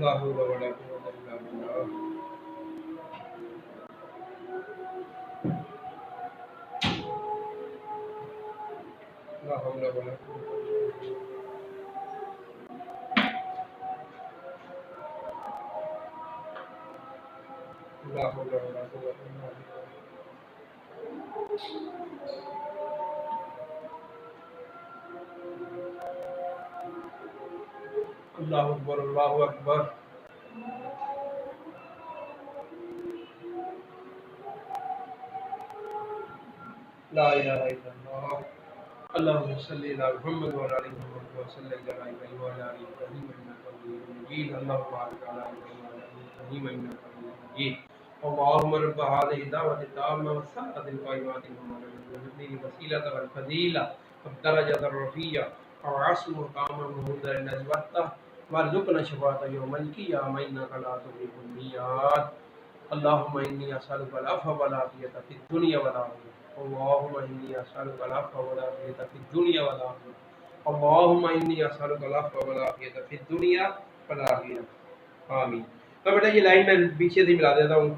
ला हौला वला कुव्वता इल्ला बिल्लाह. ला हौला वला कुव्वता ला हौला वला कुव्वता इल्ला बिल्लाह. अल्लाहु अकबर, अल्लाहु अकबर. ला इलाहा इल्लल्लाह. अल्लाहुम्मा सल्ली अला मुहम्मद व अला आलि मुहम्मद व सल्लि अला इब्राहीम व अला आलि इब्राहीम इन्नका हमीदुम मजीद. अल्लाहुम्मा बारिक अला इब्राहीम व अला आलि इब्राहीम इन्नका हमीदुम मजीद. अल्लाहुम्मा रब्ब हाज़िहि दावति ताम्मा व सलाति क़ाइमति मुहम्मदिन वसीलतन वल फज़ीला व दरजतन रफ़िया व असम मक़ामन महमूदन नज़वता वरज़ुक़ना शफ़ाअत यौमल क़ियामह इन्नका ला तुख़्लिफ़ुल मियाद. अल्लाहुम्मा इन्नी असअलुकल अफ़्व वल आफ़ियता फ़िद दुनिया वल आख़िरह. अल्लाहुम्मा इन्नी असअलुकल अफ़्व वल आफ़ियता फ़िद दुनिया वल आख़िरह. अल्लाहुम्मा इन्नी असअलुकल अफ़्व वल आफ़ियता फ़िद दुनिया वल आख़िरह. आमीन. तो बेटा ये लाइन मैं पीछे से मिला देता हूँ.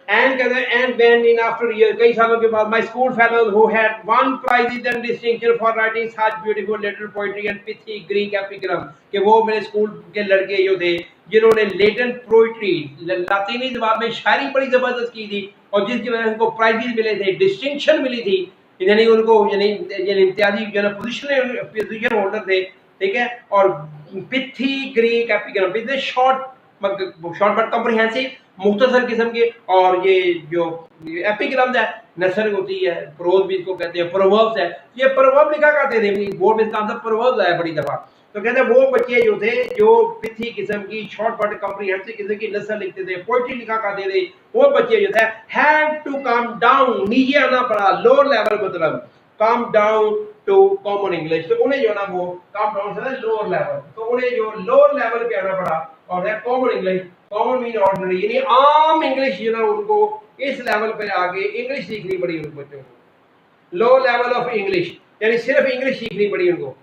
एंड कहते हैं and when in after year, कई सालों के बाद, my school fellows who had won prizes and distinction for writing such beautiful literary poetry and pithy Greek epigram, कि वो मेरे स्कूल के लड़के जो थे जिन्होंने लेटेंट पोएट्री, लातीनी ज़बान में शायरी बड़ी जबरदस्त की थी और जिसकी वजह से उनको प्राइजेस मिले थे, डिस्टिंक्शन मिली थी. यानी उनको यानी इम्तियाजी जो है पोजीशन होल्डर थे, ठीक है। और pithy Greek epigram, pithy short but comprehensive, मुख्तसर किस्म के। और ये जो एपिग्राम है नसर होती है, प्रोज भी इसको कहते हैं, प्रोवर्ब्स है। ये प्रोवर्ब लिखा करते थे बोर्ड में, इसका आंसर प्रोवर्ब्स आया बड़ी दफा। तो कहते हैं वो बच्चे जो थे जो पिथी किस्म की शॉर्ट बट कॉम्प्रिहेंसिव किस्म की नसर लिखते थे, पोइट्री लिखा करते थे, वो बच्चे जो थे हैड टू कम डाउन, नीचे आना पड़ा, लोअर लेवल मतलब come down to common English. तो उन्हें जो ना वो कम डाउन से लोअर लेवल, तो उन्हें जो लोअर लेवल पे आना पड़ा और है common English. Common mean ordinary, यानी आम इंग्लिश जो ना उनको इस लेवल पे आगे इंग्लिश सीखनी पड़ी उन बच्चों को। लो लेवल ऑफ इंग्लिश यानी सिर्फ इंग्लिश सीखनी पड़ी उनको।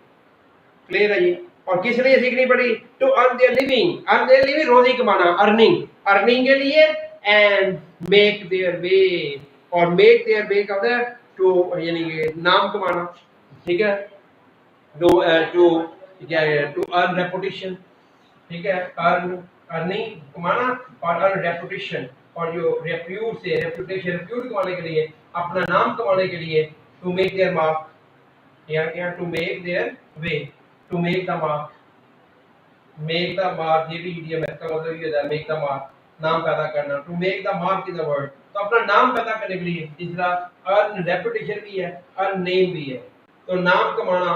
क्लियर है जी। और किस लिए सीखनी पड़ी? To earn their living, earn their living रोजी कमाना, अर्निंग, अर्निंग के लिए, एंड मेक देयर वे, और मेक देयर वे का मतलब टू यानी नाम कमाना, ठीक है। टू टू क्या है, टू अर्न रेपुटेशन, ठीक है। अर्न अर्निंग कमाना और अर्न रेपुटेशन, और जो रेप्यूट से रेपुटेशन, रेप्यूट कमाने के लिए, अपना नाम कमाने के लिए, टू मेक देयर मार्क, या क्या, to make their way, to make the mark, make the mark, ये भी इडियम है, इसका मतलब ये है मेक द मार्क, नाम पैदा करना, to make the mark in the world, तो अपना नाम पैदा करने के लिए। तीसरा अर्न रेपुटेशन भी है, अर्न नेम भी है। तो नाम कमाना,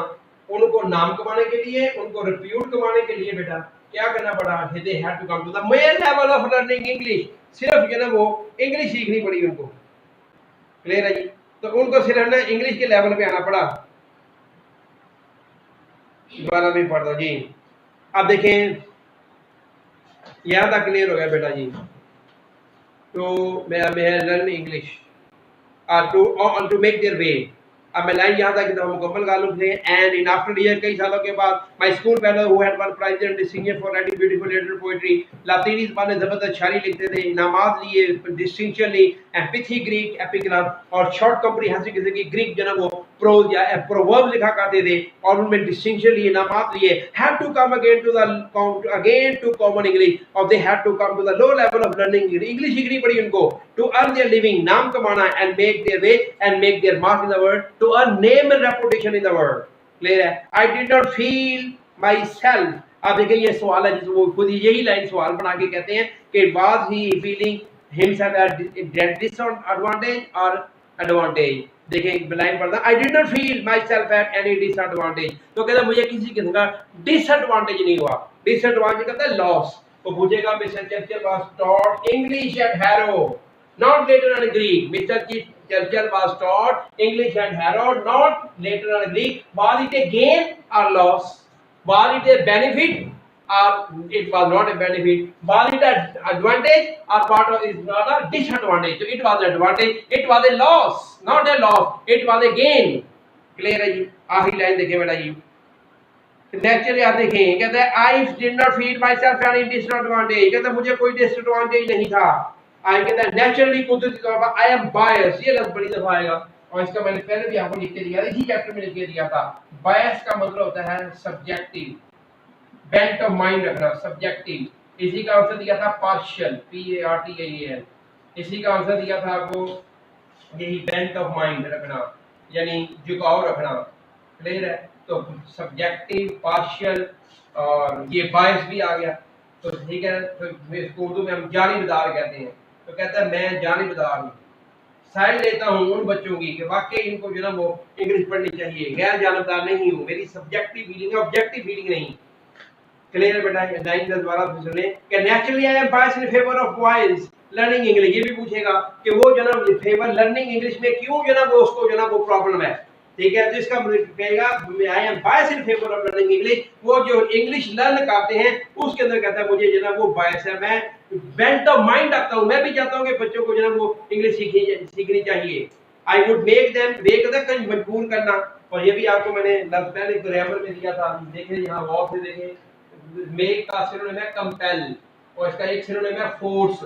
उनको नाम कमाने के लिए, उनको रिप्यूट कमाने के लिए बेटा क्या करना पड़ा? They had to come to the main level of learning English, सिर्फ जो ना वो इंग्लिश सीखनी पड़ी उनको। क्लियर है जी। तो उनको सिर्फ ना इंग्लिश के लेवल पे आना पड़ा। दोबारा भी पढ़ दो जी। अब देखें यहाँ तक क्लियर हो गया बेटा जी। तो मैं learn English to make their way. अब मैं लाइन यहाँ तक मुकम्मल कर लूँ। एंड इन आफ्टर ईयर, कई सालों के बाद, my school fellow who had won prize and distinction for writing beautiful literary poetry, लातीनी ज़बान में ज़बरदस्त शायरी लिखते थे, इनामात लिए डिस्टिंक्शन ली, एंड पिथी ग्रीक एपिग्राम और शॉर्ट कॉम्प्रिहेंसिव किस्म की ग्रीक जो ना वो प्रोज या प्रोवर्ब लिखा करते थे, और उनमें डिस्टिंक्शन लिए, इनामात लिए। Had to come again to common English, और they had to come to the low level of learning English सीखनी पड़ी उनको, टू अर्न देयर लिविंग, नाम कमाना, and make their way and make their mark in the world, to earn name and reputation in the world. Clear है? I did not feel myself. अब देखिए ये सवाल है जिसको वो खुद यही लाइन सवाल बना के कहते हैं कि was he feeling himself at disadvantage or advantage? देखिए लाइन पढ़ना, I did not feel myself at any disadvantage. तो कहता मुझे किसी किस्म का disadvantage नहीं हुआ। Disadvantage कहता है loss। तो पूछेगा mister Churchill was taught English at Harrow, not later on Greek. Mr. Churchill was taught English at Harrow, not later on Greek. Was it a gain or loss? Was it a benefit or it was not a benefit? Was it an advantage or part of it not a disadvantage? So it was an advantage. It was a loss, not a loss. It was a gain. Clear है जी? आखिरी line देखिए बेटा जी। Naturally आप देखें, कहते हैं I did not feel myself any disadvantage. कहते हैं मुझे कोई disadvantage नहीं था। आई कहता है नेचुरली कुदरती तौर पर, आई एम बायस, ये लफ्ज बड़ी दफा आएगा, और इसका मैंने पहले भी आपको लिख के दिया था, इसी चैप्टर में लिख के दिया था। बायस का मतलब होता है सब्जेक्टिव, बेंट ऑफ माइंड रखना, सब्जेक्टिव। इसी का आंसर दिया था पार्शियल, PARTIAL। इसी का आंसर दिया था आपको यही बेंट ऑफ माइंड रखना, यानी झुकाव रखना। क्लियर है? तो सब्जेक्टिव, पार्शियल, और ये बायस भी आ गया। तो ठीक है, तो इसको उर्दू में हम जानिबदार कहते हैं। तो कहता है मैं जानिबदार हूँ, साइड लेता हूँ उन बच्चों की कि वाकई इनको जो ना वो इंग्लिश पढ़नी चाहिए, गैर जानबदार नहीं हूँ, मेरी सब्जेक्टिव फीलिंग है, ऑब्जेक्टिव फीलिंग नहीं। क्लियर बेटा? लाइन का दोबारा सुने कि naturally I am biased in favour of boys learning English. ये भी पूछेगा कि वो जो ना फेवर लर्निंग इंग्लिश में क्यों जो ना वो उसको जो ना वो प्रॉब्लम है। ठीक है, तो इसका कहेगा I am biased in favour of learning English. वो जो इंग्लिश लर्न करते हैं उसके अंदर कहता है मुझे जो ना वो बायस है, मैं बेंट ऑफ माइंड रखता हूँ, मैं भी चाहता हूँ कि बच्चों को जो ना वो इंग्लिश सीखनी चाहिए। I would make them, make कहीं मजबूर करना। और ये भी आपको मैंने लफ्ज पहले ग्रामर में दिया था, देखें यहाँ गौर से देखें। मेक का सिनोनिम है कंपेल, और इसका एक सिनोनिम है फोर्स,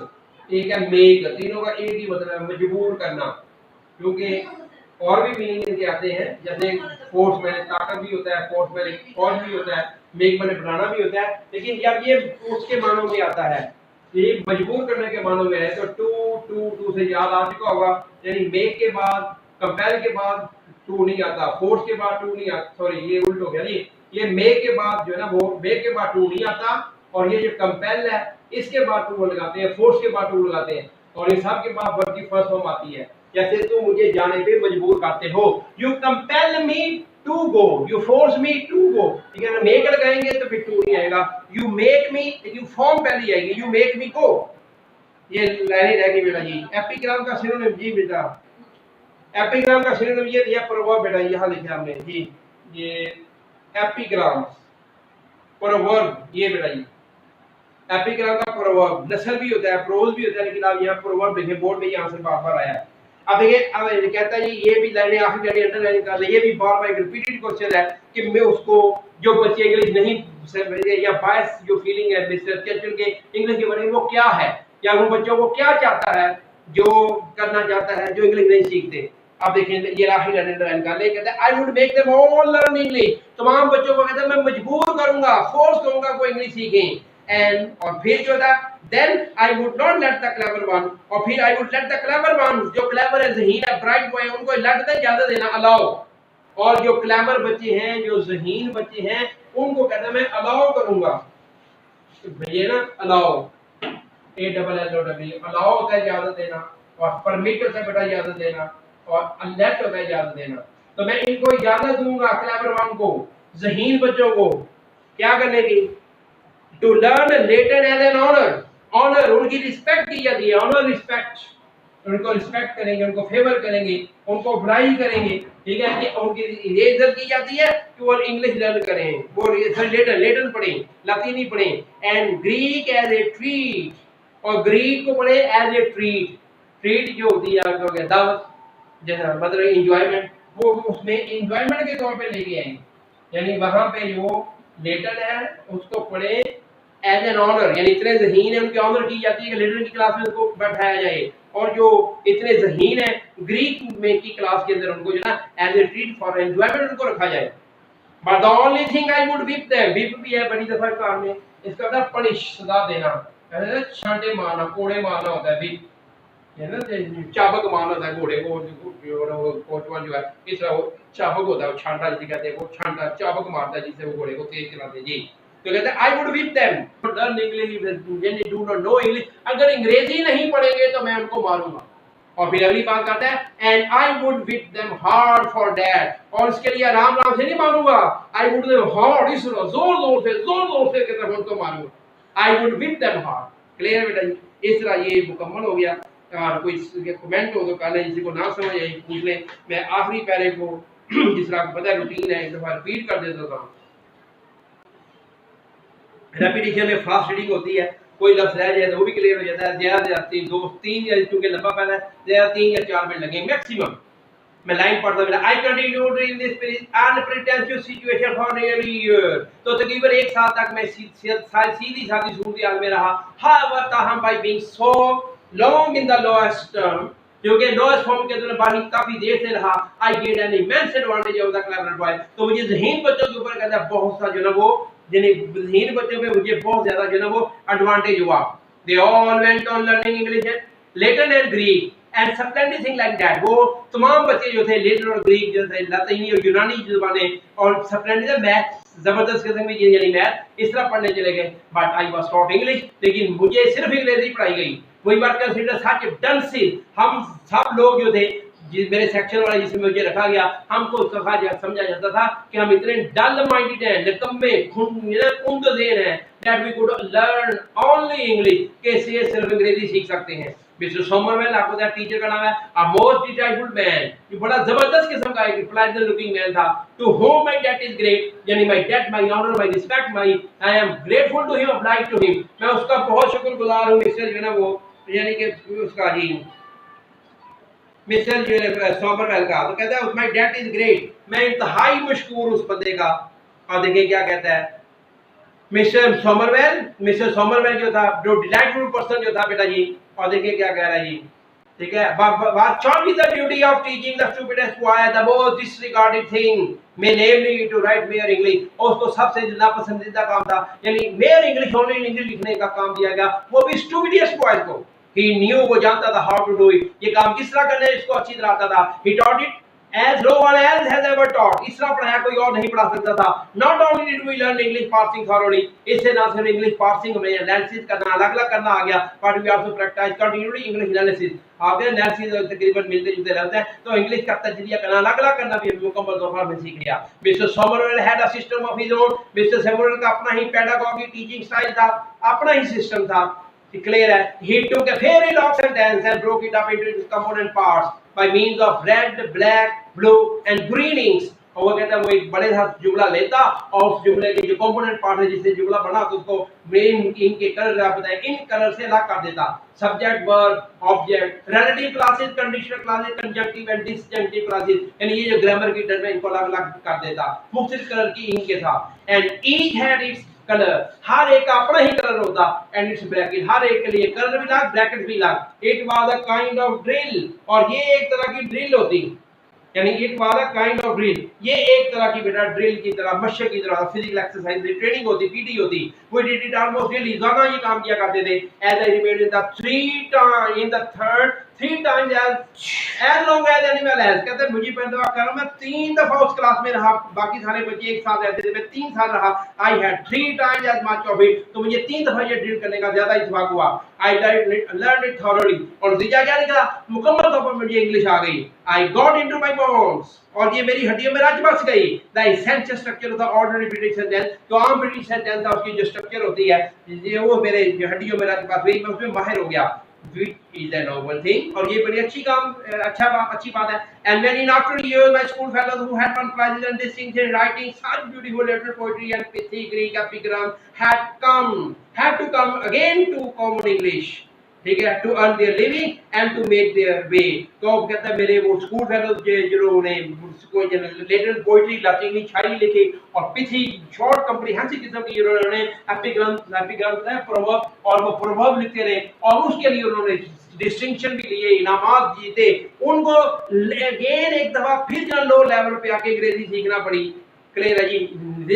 एक है मेक। तीनों का एक ही मतलब है मजबूर करना, क्योंकि और भी मीनिंग इनके आते हैं। जैसे फोर्स में ताकत भी होता है, फोर्स में फौज भी होता है, मेक मैंने बनाना भी होता है। लेकिन जब ये उसके मानों में आता है, ये मजबूर करने के मानों में है, तो टू से याद आ चुका होगा, यानी मेक के बाद, कंपेल के बाद टू नहीं आता, फोर्स के बाद टू नहीं आता, सॉरी ये उल्ट हो गया नहीं, ये मे के बाद जो है ना वो मे के बाद टू नहीं आता, और ये जो कंपेल है इसके बाद टू लगाते हैं, फोर्स के बाद टू लगाते हैं, और इस सब के बाद वर्ब की फर्स्ट फॉर्म आती है। जैसे तुम मुझे जाने पे मजबूर करते हो, you compel me to go, you force me to go, ठीक है ना, मेक लगाएंगे तो फिर टू नहीं आएगा, you make me, you form पहले आएगी, यू मेक मी गो, ये लाइन रह गई बेटा जी। एपिग्राम का सिनोनिम जी बेटा, एपिग्राम का सिनोनिम ये दिया प्रोवर्ब बेटा, यहाँ लिखा हमने जी, ये एपिग्राम प्रोवर्ब, ये बेटा जी एपिग्राम का प्रोवर्ब नस्ल भी होता है, प्रोज भी होता है, लेकिन आप यहाँ प्रोवर्ब देखें बोर्ड में यहाँ से बार बार आया है। अब देखिए, अब कहता है ये भी लाइनें आखिरी लाइनें अंडरलाइन कर ले, ये भी बार बार रिपीटेड क्वेश्चन है कि मैं उसको, जो बच्चे इंग्लिश नहीं या बायस जो फीलिंग है मिस्टर चर्चिल के इंग्लिश के बारे में, वो क्या है, या उन बच्चों को क्या चाहता है जो करना चाहता है जो इंग्लिश नहीं सीखते। अब देखें ये आखिरी लाइन कर ले, कहता है I would make them all learn English, तमाम बच्चों को कहता है मैं मजबूर करूंगा, फोर्स करूंगा वो इंग्लिश सीखें, एंड और फिर जो था then I would not let the clever one, और फिर I would let the clever ones, जो clever है, ज़हीन है, bright boy है, उनको let दे, ज़्यादा देना allow, और जो clever बच्चे हैं, जो ज़हीन बच्चे हैं, उनको कहता मैं allow करूंगा, ये ना allow, A double L O W, allow होता है ज़्यादा देना, और permit होता है बेटा ज़्यादा देना, और let होता है ज़्यादा देना। तो मैं इनको इजाज़त दूंगा clever one को, ज़हीन बच्चों को क्या करने की, to learn later as an honor, honour उनकी रिस्पेक्ट की जाती है, ऑनर रिस्पेक्ट, उनको रिस्पेक्ट करेंगे, उनको फेवर करेंगे, उनको बुराई करेंगे, ठीक है, कि उनकी ये इज्जत की जाती है कि वो इंग्लिश लर्न करें, वो लेटर पढ़ें, लतीनी पढ़ें, and Greek as a treat, और ग्रीक को पढ़े एज ए ट्रीट, ट्रीट जो होती है आपको क्या दावत, जैसा मतलब एंजॉयमेंट, वो उसमें एंजॉयमेंट के तौर पे लेके आएंगे, यानी वहां पे जो लेटर है उसको पढ़े एज एन ऑनर, यानी इतने ज़हीन है उनकी ऑनर की जाती है कि लीडर की क्लास में उनको बैठाया जाए, और जो इतने ज़हीन है ग्रीक में की क्लास के अंदर उनको जो ना as a treat for enjoyment उनको रखा जाए। But the only thing I would whip them, whip भी है बड़ी दफा कार में, इसका मतलब पनिश, सजा देना, ऐसे छांटे मारना, कोड़े मारना होता है, विप ये ना चाबक मारना होता है घोड़े को, कोचवान जो है इस तरह वो चाबक होता है, वो छांटा जिसे कहते हैं, वो छांटा चाबक मारता है जिससे वो घोड़े को तेज चलाते हैं जी। तो कहते हैं आई would whip them, learn English, do not know English, अगर अंग्रेजी नहीं पढ़ेंगे तो मैं उनको मारूंगा। और फिर अगली बात करता है and I would whip them hard for that, और इसके लिए आराम आराम से नहीं मारूंगा, आई वुड देम हार्ड, इस जोर जोर से कहते हैं उनको मारूंगा, आई would whip them hard. Clear बेटा जी, इस तरह ये मुकम्मल हो गया। और कोई कमेंट हो तो कहना, किसी को ना समझ आए पूछ ले, मैं आखिरी पैरे को जिस तरह पता है रूटीन है एक दफा रिपीट कर देता था। रेपिटेशन में फास्ट रीडिंग होती है, कोई लफ्ज रह जाए तो वो भी क्लियर हो जाता है, ज्यादा दो तीन या क्योंकि लंबा पहला है ज्यादा 3 या 4 मिनट लगे मैक्सिमम। मैं लाइन पढ़ता हूं, I continued in this unpretentious situation for nearly year, तो तकरीबन 1 साल तक मैं सीधी सादी सूरत में रहा, हाउएवर ताहम by being so long in the lowest term, क्योंकि लोएस्ट फॉर्म के अंदर बारी काफी देर से रहा, I get an immense advantage of the clever boy, तो मुझे ज़हीन बच्चों के ऊपर कहता है बहुत सा जो ना वो ज़हीन बच्चों पे मुझे बहुत ज्यादा जो ना वो एडवांटेज हुआ। दे all went on learning English Latin and Greek and splendid thing like that, वो तमाम बच्चे जो थे लेटिन और ग्रीक जो थे, लतीनी और यूनानी ज़बानें, और स्प्लेंडेड मैथ जबरदस्त किस्म की यानी मैथ इस तरह पढ़ने चले गए। But I was taught English, लेकिन मुझे सिर्फ अंग्रेजी पढ़ाई गई। We were considered such dunce, हम सब लोग जो थे जिस मेरे सेक्शन वाला जिसमें मुझे रखा गया, हमको समझा जाता था कि हम इतने डल माइंडेड हैं, निकम्मे कुंद-ज़ेहन हैं, that we could learn only English, कैसे सिर्फ अंग्रेजी सीख सकते हैं। मिस्टर सोमरवेल, आपको दैट टीचर का नाम है, अ मोस्ट डिटाइफुल मैन, ये बड़ा जबरदस्त किस्म का एक प्लेजेंट लुकिंग मैन था। To whom my debt is great, यानी my debt, my honour, my respect, my I am grateful to him, obliged to him, मैं उसका बहुत शुक्रगुजार हूं मिस्टर जो है ना वो, यानी कि उसका जी मिस्टर जो है सोमरवेल का। तो कहता है माय डेट इज ग्रेट, मैं इंतहाई मशकूर उस बंदे का। और देखिए क्या कहता है मिस्टर सोमरवेल जो था, जो डिलाइटफुल पर्सन जो था बेटा जी, और देखिए क्या कह रहा है जी, ठीक है, was charged with the duty of teaching the stupidest boy the most disregarded thing, may namely to write mere English, और उसको सबसे नापसंदीदा काम था, यानी mere English, only English लिखने का काम दिया गया, वो भी stupidest boy को। He knew, वो जानता था how to do it, ये काम किस तरह करना है इसको अच्छी तरह आता था। He taught it as no one else has ever taught, इस तरह पढ़ाया कोई और नहीं पढ़ा सकता था। Not only did we learn English parsing thoroughly, इससे ना सिर्फ इंग्लिश पार्सिंग में एनालिसिस करना अलग अलग करना आ गया, but we also practice continually English analysis। आपके एनालिसिस तकरीबन मिलते जुलते रहते हैं, तो इंग्लिश का तजरिया करना अलग अलग करना भी मुकम्मल तौर पर सीख लिया। Mister Somervell had a system of his own। Mister Somervell का अपना ही pedagogy टीचिंग स्टाइल था, अपना ही सिस्टम था। Clear है? He took a very long sentence and broke it up into its component parts by means of red, black, blue and green inks। और वो कहता है वो एक बड़े सा जुमला लेता और उस जुमले के जो कंपोनेंट पार्ट है जिससे जुमला बना तो उसको ग्रीन इंक के कलर आप बताएं इन कलर से अलग कर देता। Subject, verb, object, relative clauses, conditional clauses, conjunctive and disjunctive clauses, यानी ये जो ग्रामर की टर्म है इनको अलग अलग कर देता। मुख्तलिफ कलर की इंक के था। And each had its colour, हर एक का अपना ही कलर होता। एंड इट्स ब्रैकेट, हर एक के लिए कलर भी अलग, ब्रैकेट भी अलग। It was a kind of drill, और ये एक तरह की ड्रिल होती, यानी it was a kind of drill, ये एक तरह की बेटा ड्रिल की तरह, मशक की तरह, फिजिकल एक्सरसाइज की ट्रेनिंग होती, पीटी होती। We did it almost daily, ज्यादा ये काम किया करते थे। As I remained in the three times as long as animal as, कहते मुझे पहले करो मैं 3 दफा उस क्लास में रहा, बाकी सारे बच्चे एक साथ रहते थे, मैं 3 साल रहा। I had 3 times as much of it, तो मुझे 3 दफा ये ड्रिल करने का ज्यादा इत्तेफाक हुआ। आई लर्नड इट थॉरोली, और नतीजा क्या निकला? मुकम्मल तौर पर मुझे इंग्लिश आ गई। I got into my bones, और ये मेरी हड्डियों में रच बस गई। The essential structure of the ordinary British sentence, जो आम ब्रिटिश सेंटेंस था उसकी जो स्ट्रक्चर होती है ये वो मेरे हड्डियों में रच बस गई, मैं उसमें माहिर हो गया। Which is a noble thing, और ये बड़ी अच्छी बात है। And when in after years my school fellows who had won prizes and distinction in writing such beautiful letter poetry and pithy Greek epigram had to come again to common English, ठीक है, to earn their living and to make their way। तो अब कहता है मेरे वो school fellows जिन्होंने कोई लेटर पोइट्री लतीनी शायरी लिखी और पिथी शॉर्ट कॉम्प्रिहेंसिव किस्म की उन्होंने एपिग्राम प्रोवर्ब, और वो प्रोवर्ब लिखते रहे और उसके लिए उन्होंने डिस्टिंक्शन भी लिए, इनामात जीते। उनको अगेन एक दफा फिर जो लो लेवल पे आके अंग्रेजी सीखना पड़ी। क्लियर है जी?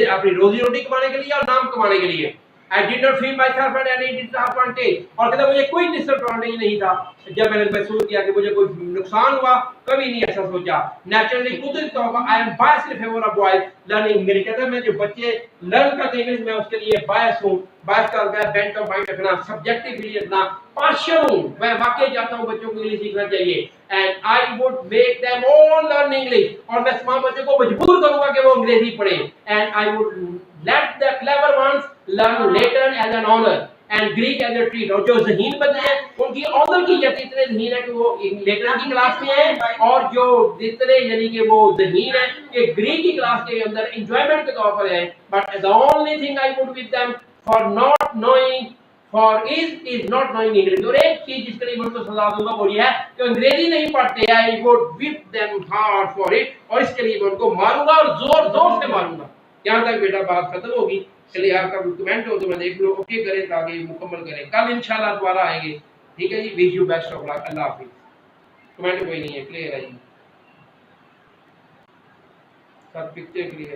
अपनी रोजी रोटी कमाने के लिए और नाम कमाने के लिए। I did not feel myself at any disadvantage, और कहता मुझे कोई डिसएडवांटेज नहीं था जब मैंने महसूस किया कि मुझे कोई नुकसान हुआ, कभी नहीं ऐसा सोचा। नेचुरली कुदरत तौर I am biased in favour of boys learning, मेरी कहता है मैं जो बच्चे लर्न करते हैं इंग्लिश में उसके लिए बायस हूं। बायस का मतलब बेंट ऑफ माइंड रखना, सब्जेक्टिवली रखना, पार्शियल हूं, मैं वाकई चाहता हूं बच्चों को इंग्लिश सीखना चाहिए। And I would make them all learn English, और मैं तमाम बच्चों को मजबूर करूंगा कि वो अंग्रेजी पढ़ें। And I would let the clever ones learn later as an honor and Greek as a treat, और जो ज़हीन बच्चे हैं उनकी ऑनर की जाती है, इतने ज़हीन है कि वो लेटर की क्लास में है, और जो जितने यानी कि वो ज़हीन है कि ग्रीक की क्लास के अंदर एंजॉयमेंट के तौर पर है। But the only thing I would with them for not knowing is not knowing English, और एक चीज जिसके लिए मैं उनको सजा दूंगा वो ये है कि अंग्रेजी नहीं पढ़ते। I would whip them hard for it, और इसके लिए मैं उनको मारूंगा और जोर जोर से मारूंगा। यहाँ तक बेटा बात खत्म होगी। चलिए आपका कमेंट हो तो मैं देख लो, ओके करें तो आगे मुकम्मल करें, कल इंशाल्लाह दोबारा आएंगे। ठीक है जी, wish you best of luck, अल्लाह हाफिज। कमेंट कोई नहीं है, क्लियर है जी, सब पिक्चर क्लियर।